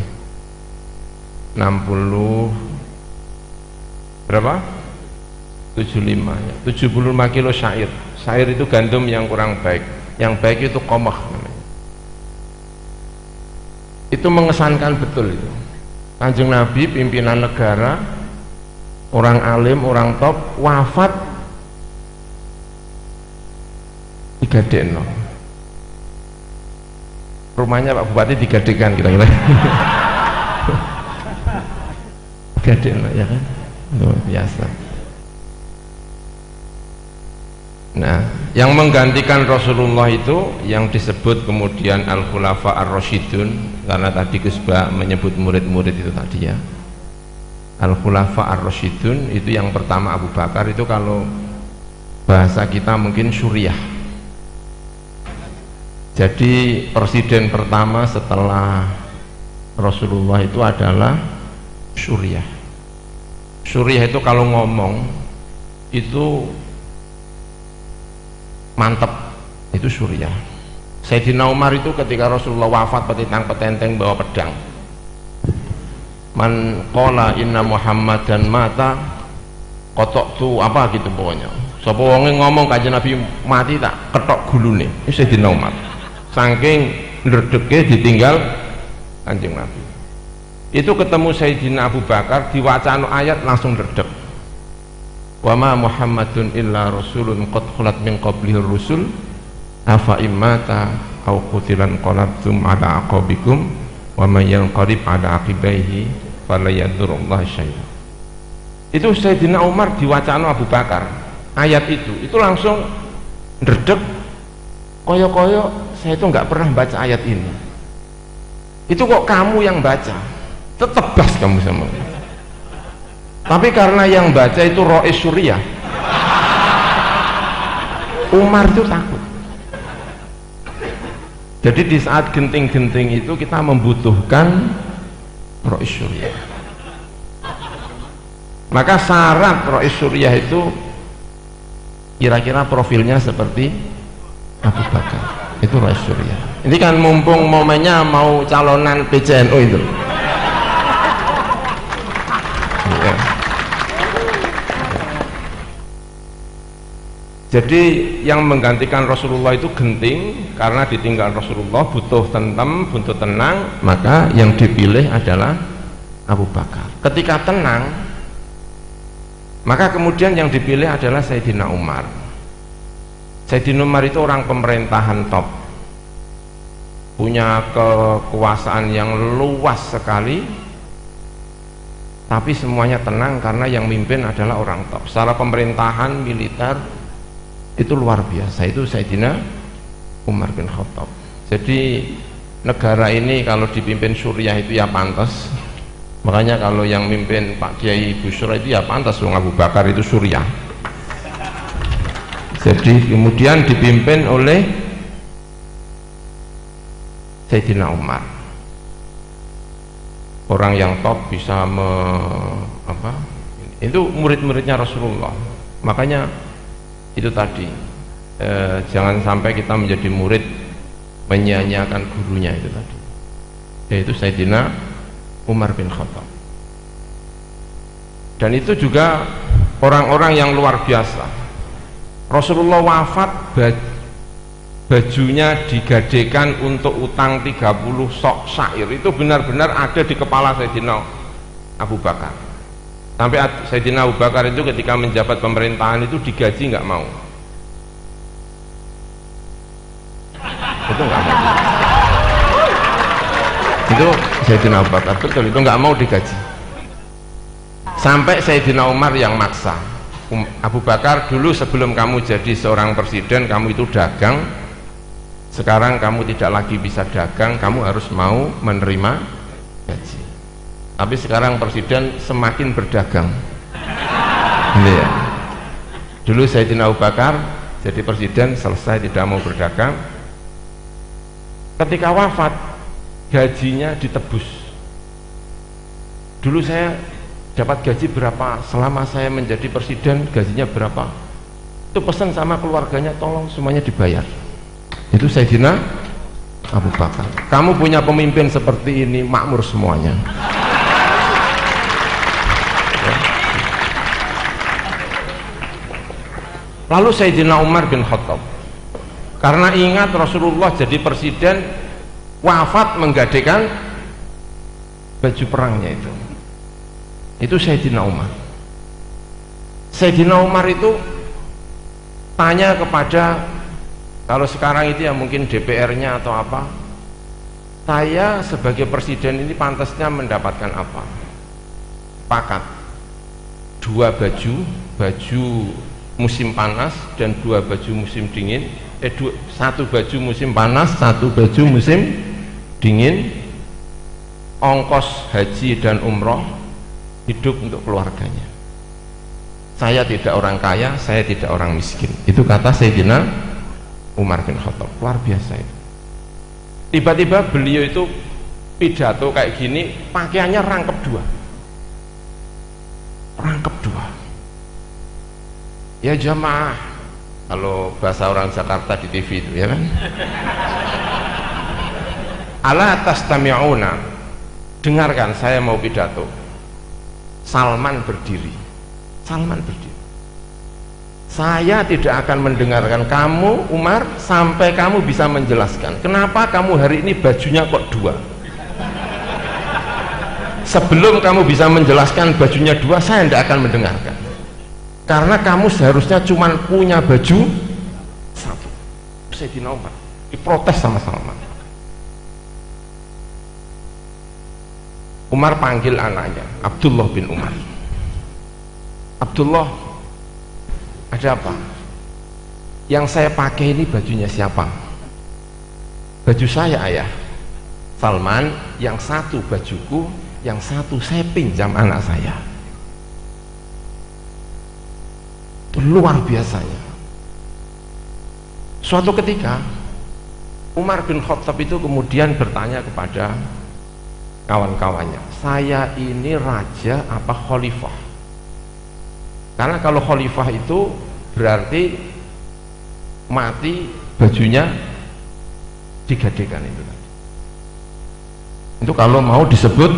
60 berapa? 75 ya. 75 kilo syair. Syair itu gandum yang kurang baik, yang baik itu qamah namanya. Itu mengesankan betul itu. Kanjeng Nabi pimpinan negara, orang alim, orang top, wafat digadekno. Rumahnya Pak Bupati digadekan kira-kira. Gadekno ya kan? Luar biasa. Nah, yang menggantikan Rasulullah itu yang disebut kemudian Al-Khulafa Ar-Rasyidun, karena tadi Gus Ba menyebut murid-murid itu tadi ya. Al-Khulafa Ar-Rasyidun itu yang pertama Abu Bakar, itu kalau bahasa kita mungkin Suriah. Jadi presiden pertama setelah Rasulullah itu adalah Suriah. Suriah itu kalau ngomong itu mantep, itu Suriah. Sayyidina Umar itu ketika Rasulullah wafat petentang-petenteng bawa pedang. Man qala inna Muhammadan mata kotok tu apa gitu pokoknya. Sapa wonge ngomong kanjeng Nabi mati tak ketok gulune. Itu Sayyidina Umar. Saking ndredege ditinggal kanjeng Nabi. Itu ketemu Sayyidina Abu Bakar, diwacana ayat langsung redek. Wa ma Muhammadun illa rasulun qad khalat min qablihi rusul afa immata aw qutilan qalabtum ala aqabikum wa may yanqalib ala aqibaihi fala yadurullah syai'a. Itu Sayyidina Umar diwacana Abu Bakar ayat itu langsung redek. Koyo-koyo saya itu nggak pernah baca ayat ini. Itu kok kamu yang baca? Tetap bas kamu sama. Tapi karena yang baca itu Rois Suriah, Umar itu takut. Jadi di saat genting-genting itu kita membutuhkan Rois Suriah. Maka syarat Rois Suriah itu kira-kira profilnya seperti Abu Bakar. Itu Rois Suriah. Ini kan mumpung momennya mau calonan PCNU itu. Ya. Jadi yang menggantikan Rasulullah itu genting, karena ditinggal Rasulullah butuh tentem, butuh tenang, maka yang dipilih adalah Abu Bakar. Ketika tenang, Maka kemudian yang dipilih adalah Sayyidina Umar. Sayyidina Umar itu orang pemerintahan top, punya kekuasaan yang luas sekali, tapi semuanya tenang karena yang mimpin adalah orang top. Secara pemerintahan militer itu luar biasa, itu Sayyidina Umar bin Khattab. Jadi negara ini kalau dipimpin Suriah itu ya pantas. Makanya kalau yang mimpin Pak Kiai Busyra itu ya pantas, Wong Abu Bakar itu Suriah. Jadi kemudian dipimpin oleh Sayyidina Umar, orang yang top, bisa itu murid-muridnya Rasulullah. Makanya itu tadi, jangan sampai kita menjadi murid menyia-nyiakan gurunya itu tadi, yaitu Sayyidina Umar bin Khattab. Dan itu juga orang-orang yang luar biasa. Rasulullah wafat, bajunya digadekan untuk utang 30 sok syair. Itu benar-benar ada di kepala Sayyidina Abu Bakar. Sampai Sayyidina Abu Bakar itu ketika menjabat pemerintahan itu digaji nggak mau. Itu nggak mau. Itu Sayyidina Abu Bakar, betul, itu nggak mau digaji. Sampai Sayyidina Umar yang maksa. Abu Bakar, dulu sebelum kamu jadi seorang presiden kamu itu dagang, sekarang kamu tidak lagi bisa dagang, kamu harus mau menerima gaji. Tapi sekarang presiden semakin berdagang. Ini ya. Dulu Sayyidina Abu Bakar jadi presiden, selesai tidak mau berdagang. Ketika wafat, gajinya ditebus. Dulu saya dapat gaji berapa, selama saya menjadi presiden gajinya berapa, itu pesan sama keluarganya, tolong semuanya dibayar. Itu Sayyidina Abu Bakar. Kamu punya pemimpin seperti ini, makmur semuanya. Lalu Sayyidina Umar bin Khattab, karena ingat Rasulullah jadi presiden, wafat menggadekan baju perangnya itu Sayyidina Umar. Sayyidina Umar itu tanya kepada, kalau sekarang itu ya mungkin DPR-nya atau apa, saya sebagai presiden ini pantasnya mendapatkan apa? Pakat 2 baju musim panas dan 2 baju musim dingin, 1 baju musim panas, 1 baju musim dingin, ongkos haji dan umroh, hidup untuk keluarganya. Saya tidak orang kaya, saya tidak orang miskin. Itu kata Sayyidina Umar bin Khattab. Luar biasa itu. Tiba-tiba beliau itu pidato kayak gini, pakaiannya rangkep 2. Rangkep 2. Ya jamaah, kalau bahasa orang Jakarta di TV itu ya kan. Ala tastami'una, dengarkan saya mau pidato. Salman berdiri. Saya tidak akan mendengarkan kamu Umar sampai kamu bisa menjelaskan kenapa kamu hari ini bajunya kok 2. Sebelum kamu bisa menjelaskan bajunya 2, saya tidak akan mendengarkan, karena kamu seharusnya cuma punya baju 1. Sayyidina Umar diprotes sama Salman. Umar panggil anaknya Abdullah bin Umar. Abdullah, ada apa? Yang saya pakai ini bajunya siapa? Baju saya, ayah. Salman, yang 1 bajuku, yang 1 saya pinjam anak saya. Luar biasanya. Suatu ketika Umar bin Khattab itu kemudian bertanya kepada kawan-kawannya, saya ini raja apa khalifah? Karena kalau khalifah itu berarti mati bajunya digadekan itu. Itu kalau mau disebut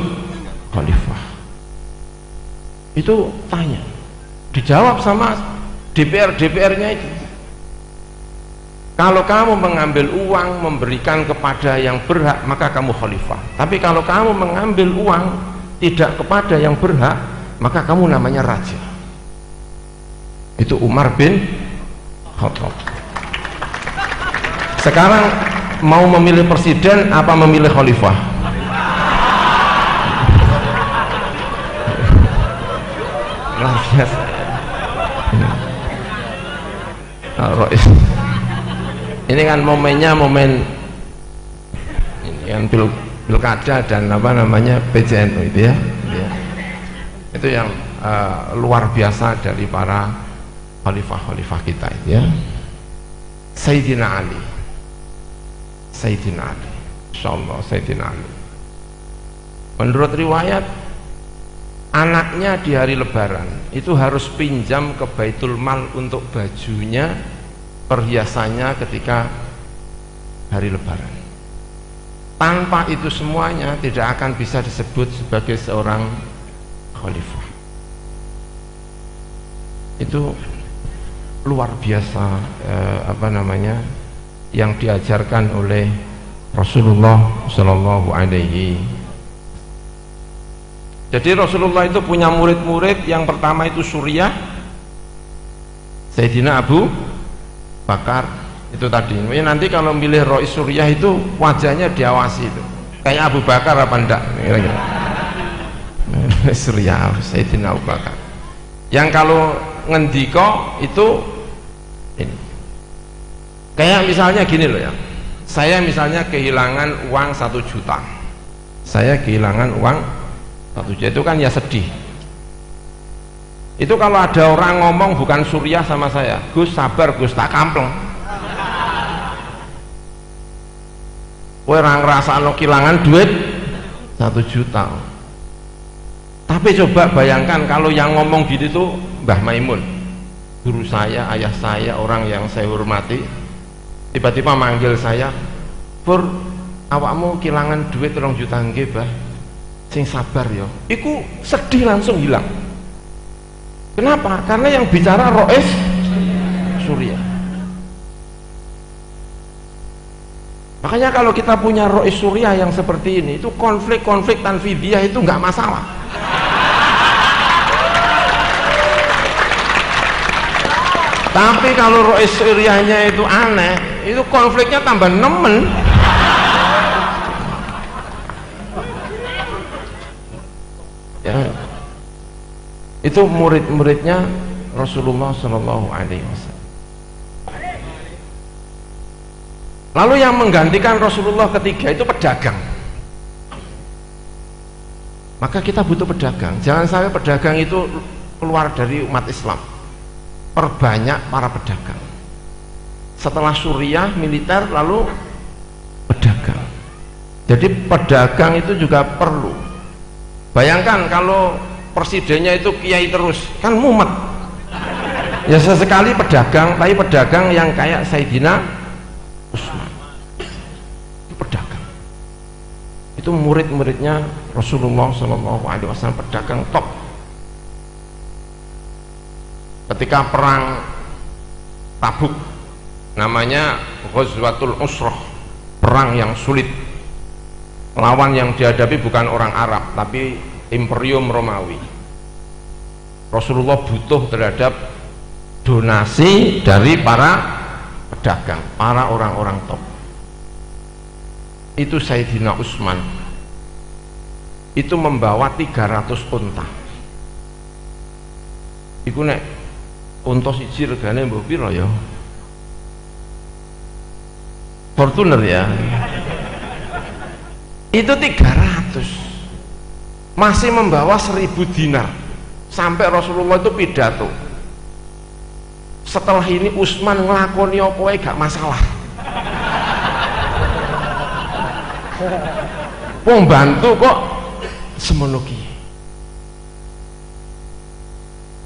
khalifah. Itu tanya, dijawab sama DPR-nya itu. Kalau kamu mengambil uang memberikan kepada yang berhak, maka kamu khalifah. Tapi kalau kamu mengambil uang tidak kepada yang berhak, maka kamu namanya raja. Itu Umar bin Khattab. Sekarang mau memilih presiden apa memilih khalifah? Luar biasa. Ini kan momennya momen ini kan pilkada dan apa namanya PJNU itu ya, itu yang luar biasa dari para khalifah-khalifah kita itu ya. Sayyidina Ali, insyaallah Sayyidina Ali. Menurut riwayat anaknya di hari lebaran itu harus pinjam ke Baitul Mal untuk bajunya, perhiasannya ketika hari lebaran. Tanpa itu semuanya tidak akan bisa disebut sebagai seorang khalifah. Itu luar biasa apa namanya yang diajarkan oleh Rasulullah Shallallahu Alaihi. Jadi Rasulullah itu punya murid-murid. Yang pertama itu Suriah, Sayyidina Abu Bakar itu tadi. Nanti kalau milih Rois Suriah itu wajahnya diawasi itu kayak Abu Bakar apa enggak kira-kira. Suriah Sayyidina Abu Bakar. Yang kalau ngendiko itu ini kayak misalnya gini loh ya, saya misalnya kehilangan uang 1 juta, saya kehilangan uang 1 juta, itu kan ya sedih. Itu kalau ada orang ngomong bukan Suriah sama saya, Gus sabar Gus, tak kampleng. Kowe ora ngrasakno kehilangan duit 1 juta. Tapi coba bayangkan kalau yang ngomong gitu tuh Mbah Maimun, guru saya, ayah saya, orang yang saya hormati, tiba-tiba manggil saya, Pur, awakmu kehilangan duit 2 juta nggih, Mbah. Sing sabar ya. Iku sedih langsung hilang. Kenapa? Karena yang bicara Rois Suriah. Makanya kalau kita punya Rois Suriah yang seperti ini, itu konflik-konflik tanfidiyah itu nggak masalah. Tapi kalau Rois Suriahnya itu aneh, itu konfliknya tambah nemen. Ya, itu murid-muridnya Rasulullah Shallallahu Alaihi Wasallam. Lalu yang menggantikan Rasulullah ketiga itu pedagang. Maka kita butuh pedagang. Jangan sampai pedagang itu keluar dari umat Islam. Perbanyak para pedagang. Setelah Suriah militer, lalu pedagang. Jadi pedagang itu juga perlu. Bayangkan kalau presidennya itu kiai terus, kan mumet. Ya sesekali pedagang, tapi pedagang yang kayak Sayyidina Utsman. Itu pedagang. Itu murid-muridnya Rasulullah SAW, pedagang top. Ketika perang Tabuk, namanya Ghazwatul Usrah, perang yang sulit. Lawan yang dihadapi bukan orang Arab, tapi Imperium Romawi. Rasulullah butuh terhadap donasi dari para pedagang, para orang-orang top. Itu Sayyidina Utsman itu membawa 300 unta. Iku nek unta siji regane mbok pira ya? Fortuner ya. Itu 300. Masih membawa 1000 dinar. Sampai Rasulullah itu pidato, setelah ini Utsman ngelakoni apa wae gak masalah. Wong bantu kok semono ki.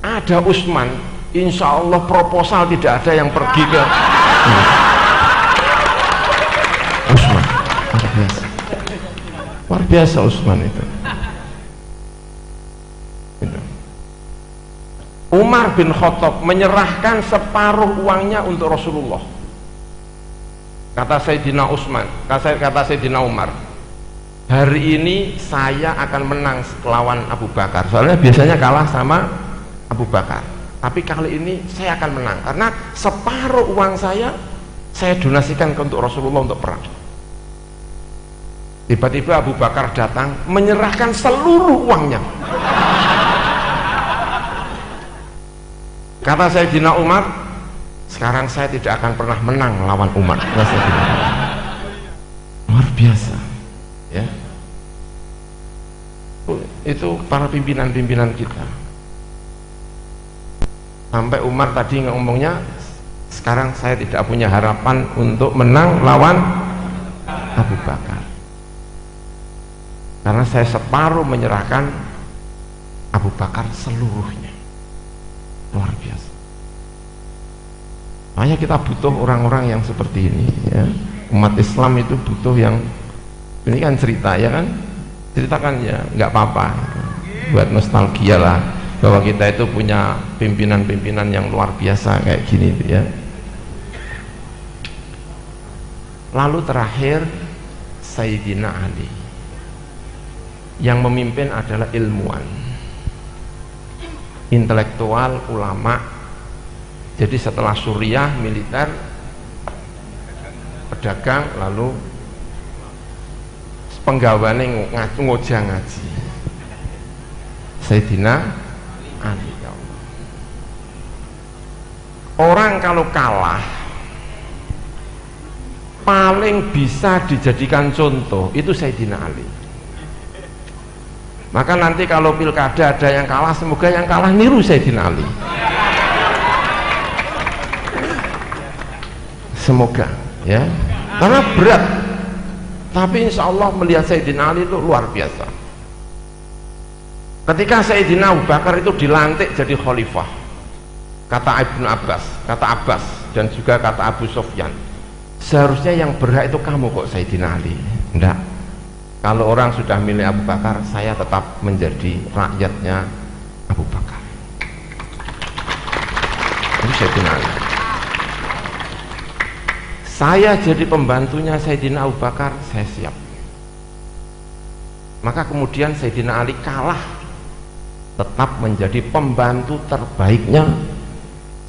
Ada Utsman, insya Allah proposal tidak ada yang pergi ke Utsman. Luar biasa. Luar biasa Utsman itu. Umar bin Khattab menyerahkan separuh uangnya untuk Rasulullah. Kata Sayyidina Utsman, kata Sayyidina Umar, hari ini saya akan menang lawan Abu Bakar. Soalnya biasanya kalah sama Abu Bakar. tapi kali ini saya akan menang karena separuh uang saya donasikan untuk Rasulullah untuk perang. Tiba-tiba Abu Bakar datang menyerahkan seluruh uangnya. Kata Sayyidina Umar, sekarang saya tidak akan pernah menang melawan Umar. Luar biasa ya. Itu para pimpinan-pimpinan kita. Sampai Umar tadi ngomongnya, sekarang saya tidak punya harapan untuk menang lawan Abu Bakar karena saya separuh menyerahkan Abu Bakar seluruhnya. Luar biasa. Makanya kita butuh orang-orang yang seperti ini ya. Umat Islam itu butuh yang ini kan cerita ya kan, ceritakan ya nggak apa-apa, buat nostalgia lah bahwa kita itu punya pimpinan-pimpinan yang luar biasa kayak gini ya. Lalu terakhir Sayyidina Ali, yang memimpin adalah ilmuwan, intelektual, ulama. Jadi setelah Suriah militer, pedagang, lalu penggawane ngojang ngaji. Sayyidina Ali. Orang kalau kalah paling bisa dijadikan contoh itu Sayyidina Ali. Maka nanti kalau pilkada ada yang kalah, semoga yang kalah niru Sayyidina Ali. Semoga ya, karena berat, tapi insya Allah melihat Sayyidina Ali itu luar biasa. Ketika Sayyidina Abu Bakar itu dilantik jadi khalifah, kata Ibnu Abbas, kata Abbas dan juga kata Abu Sufyan, seharusnya yang berhak itu kamu kok Sayyidina Ali. Enggak, kalau orang sudah milih Abu Bakar, saya tetap menjadi rakyatnya Abu Bakar. Itu Sayyidina Ali. Saya jadi pembantunya Sayyidina Abu Bakar, saya siap. Maka kemudian Sayyidina Ali kalah, tetap menjadi pembantu terbaiknya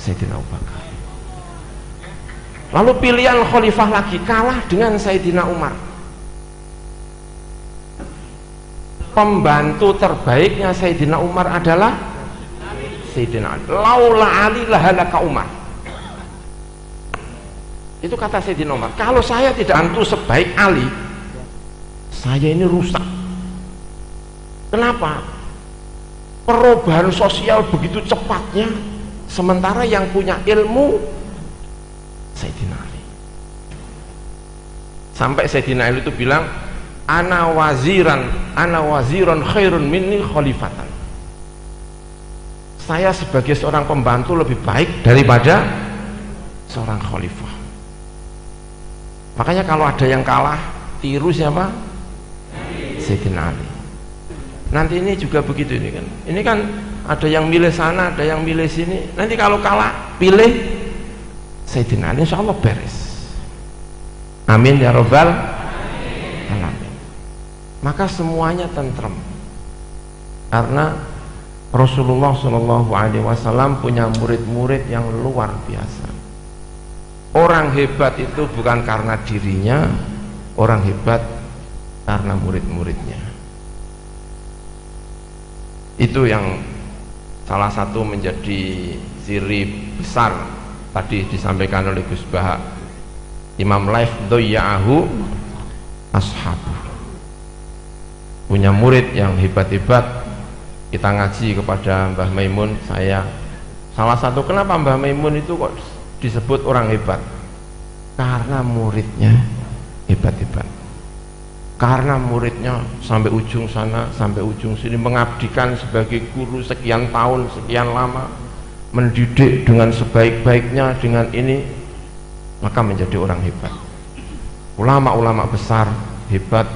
Sayyidina Abu Bakar. Lalu pilihan khalifah lagi, kalah dengan Sayyidina Umar. Pembantu terbaiknya Sayyidina Umar adalah Sayyidina Ali. Laula Ali lahalaka Umar. Itu kata Sayyidina Umar, kalau saya tidak bantu sebaik Ali, saya ini rusak. Kenapa? Perubahan sosial begitu cepatnya, sementara yang punya ilmu Sayyidina Ali. Sampai Sayyidina Ali itu bilang, ana waziran khairun minni khalifatan. Saya sebagai seorang pembantu lebih baik daripada seorang khalifah. Makanya kalau ada yang kalah, tiru siapa? Sayyidina Ali. Nanti ini juga begitu ini kan. Ini kan ada yang milih sana, ada yang milih sini. Nanti kalau kalah, pilih Sayyidina Ali, insya Allah beres. Amin ya Rabbal alamin. Maka semuanya tentrem. Karena Rasulullah SAW punya murid-murid yang luar biasa. Orang hebat itu bukan karena dirinya, orang hebat karena murid-muridnya. Itu yang salah satu menjadi ciri besar tadi disampaikan oleh Gus Baha. Imam Laif doya'ahu ashabu, punya murid yang hebat-hebat. Kita ngaji kepada Mbah Maimun, saya salah satu kenapa Mbah Maimun itu kok disebut orang hebat, karena muridnya hebat-hebat, karena muridnya sampai ujung sana sampai ujung sini mengabdikan sebagai guru sekian tahun sekian lama, mendidik dengan sebaik-baiknya dengan ini, maka menjadi orang hebat. Ulama-ulama besar hebat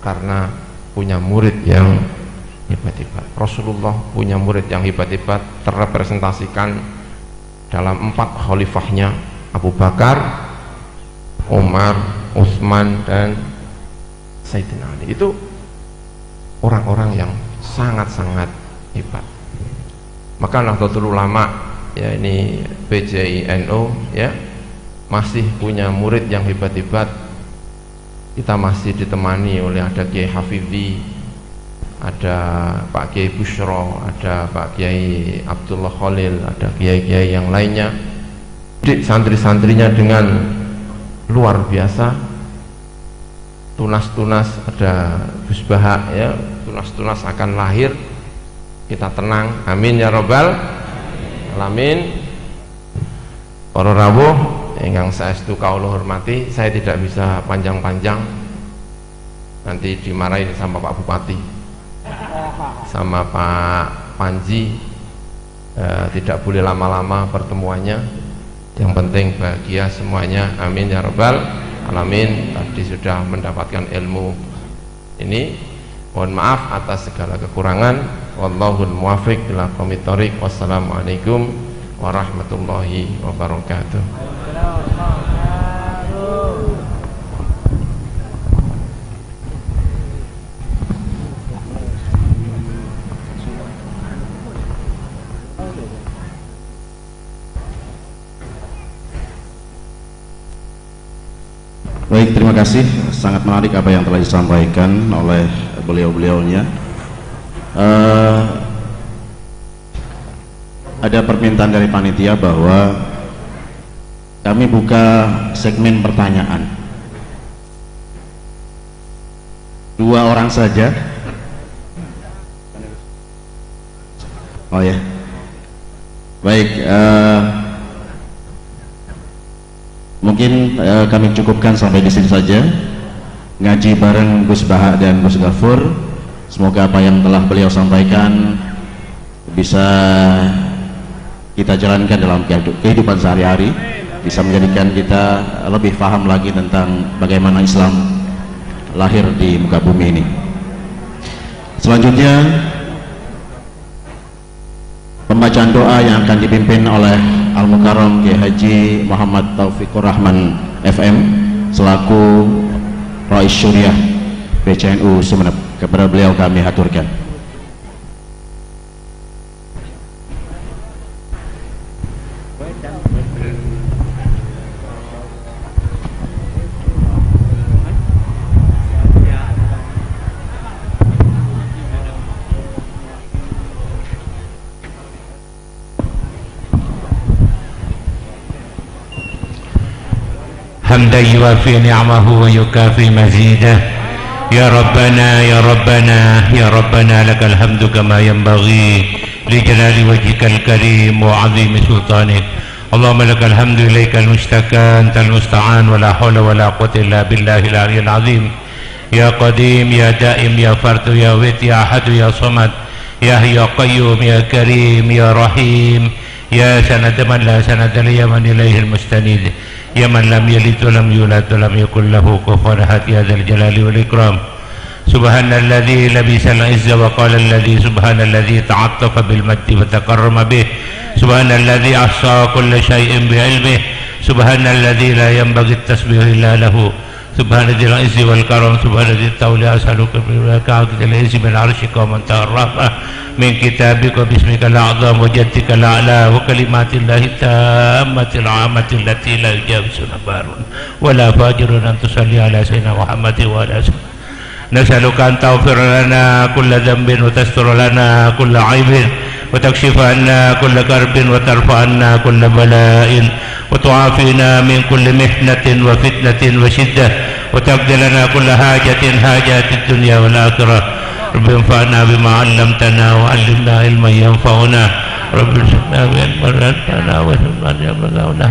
karena punya murid yang hebat-hebat. Rasulullah punya murid yang hebat-hebat, terrepresentasikan dalam 4 khalifahnya, Abu Bakar, Umar, Utsman dan Sayyidina Ali. Itu orang-orang yang sangat-sangat hebat. Maka Nahdlatul Ulama ya ini PJINO ya masih punya murid yang hebat-hebat. Kita masih ditemani oleh ada Kiai Hafidhi, ada Pak Kiai Bushro, ada Pak Kiai Abdullah Khalil, ada kiai-kiai yang lainnya. Santri-santrinya dengan luar biasa, tunas-tunas, ada Gus Baha ya, tunas-tunas akan lahir. Kita tenang, amin ya robbal alamin. Para rawuh ingkang saestu kawula hormati, saya tidak bisa panjang-panjang, nanti dimarahin sama Pak Bupati sama Pak Panji. Tidak boleh lama-lama pertemuannya, yang penting bahagia semuanya, amin ya robbal alamin. Tadi sudah mendapatkan ilmu ini, mohon maaf atas segala kekurangan. Wallahul muwaffiq ila aqwamit thoriq. Wassalamualaikum warahmatullahi wabarakatuh. Baik, terima kasih. Sangat menarik apa yang telah disampaikan oleh beliau-beliaunya. Ada permintaan dari panitia bahwa kami buka segmen pertanyaan. 2 orang saja. Oh ya. Baik, mungkin kami cukupkan sampai di sini saja. Ngaji bareng Gus Baha dan Gus Ghafur. Semoga apa yang telah beliau sampaikan bisa kita jalankan dalam kehidupan sehari-hari, bisa menjadikan kita lebih paham lagi tentang bagaimana Islam lahir di muka bumi ini. Selanjutnya pembacaan doa yang akan dipimpin oleh Al-Mukarram Kiai Haji Muhammad Taufikur Rahman FM selaku Rais Syuriah PCNU Sumeneb. Kepada beliau kami haturkan. حمدا يوافي نعمه ويكافي مزيده يا ربنا يا ربنا يا ربنا لك الحمد كما ينبغي لجلال وجهك الكريم وعظيم سلطانك. اللهم لك الحمد إليك المشتكى أنت المستعان ولا حول ولا قوة إلا بالله العلي العظيم. يا قديم يا دائم يا فرد يا ود يا أحد يا صمد يا حي يا قيوم يا كريم يا رحيم يا سند من لا سند لي من إليه المستند يا من لم يلد ولم يولد ولم يكن له كفوا أحد يا ذا الجلال والإكرام. سبحان الذي لبس العز وقال الذي سبحان الذي تعطف بالمجد وتكرم به. سبحان الذي أحصى كل شيء بعلمه. سبحان الذي لا ينبغي التسبيح إلا له. سبحان ذي العز والكرم. سبحان ذي الطول أسألك بملكك العز من عرشك ومنتهى الرحمة من كتابك وباسمك الأعظم وجدك الأعلى وكلمات الله التامة العامة التي لا يجاوزها بار ولا فاجر أن تصلي على سيدنا محمد وعلى آله. نسألك أن تغفر لنا كل ذنب وتستر لنا كل عيب وتكشف عنا كل كرب وترفع عنا كل بلاء وتعافينا من كل محنة وفتنة وشدة وتقضي لنا كل حاجة حاجات الدنيا والآخرة. رب انفعنا بما علمتنا وعلمنا علما ينفعنا. رب ارزقنا بعلما وارزقنا.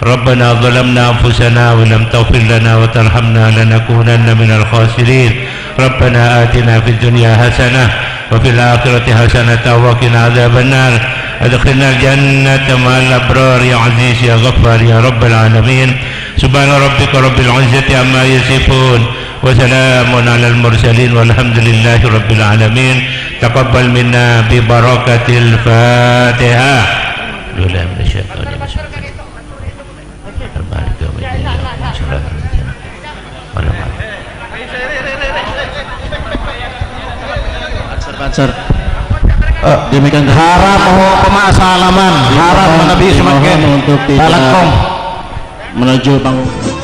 ربنا ظلمنا أنفسنا ولم تغفر لنا وترحمنا لنكونن من الخاسرين. ربنا آتنا في الدنيا حسنة وفي الآخرة حسنة وقنا عذاب النار. أدخلنا الجنة مع الأبرار يا عزيز يا غفار يا رب العالمين. سبحان ربك رب العزة عما يصفون وسلام على المرسلين والحمد لله رب العالمين. تقبل منا ببركة الفاتحة. بالله من الشيطان الرجيم. Demikian harap pemaasalaman harap Nabi semakin untuk tidak menuju panggung.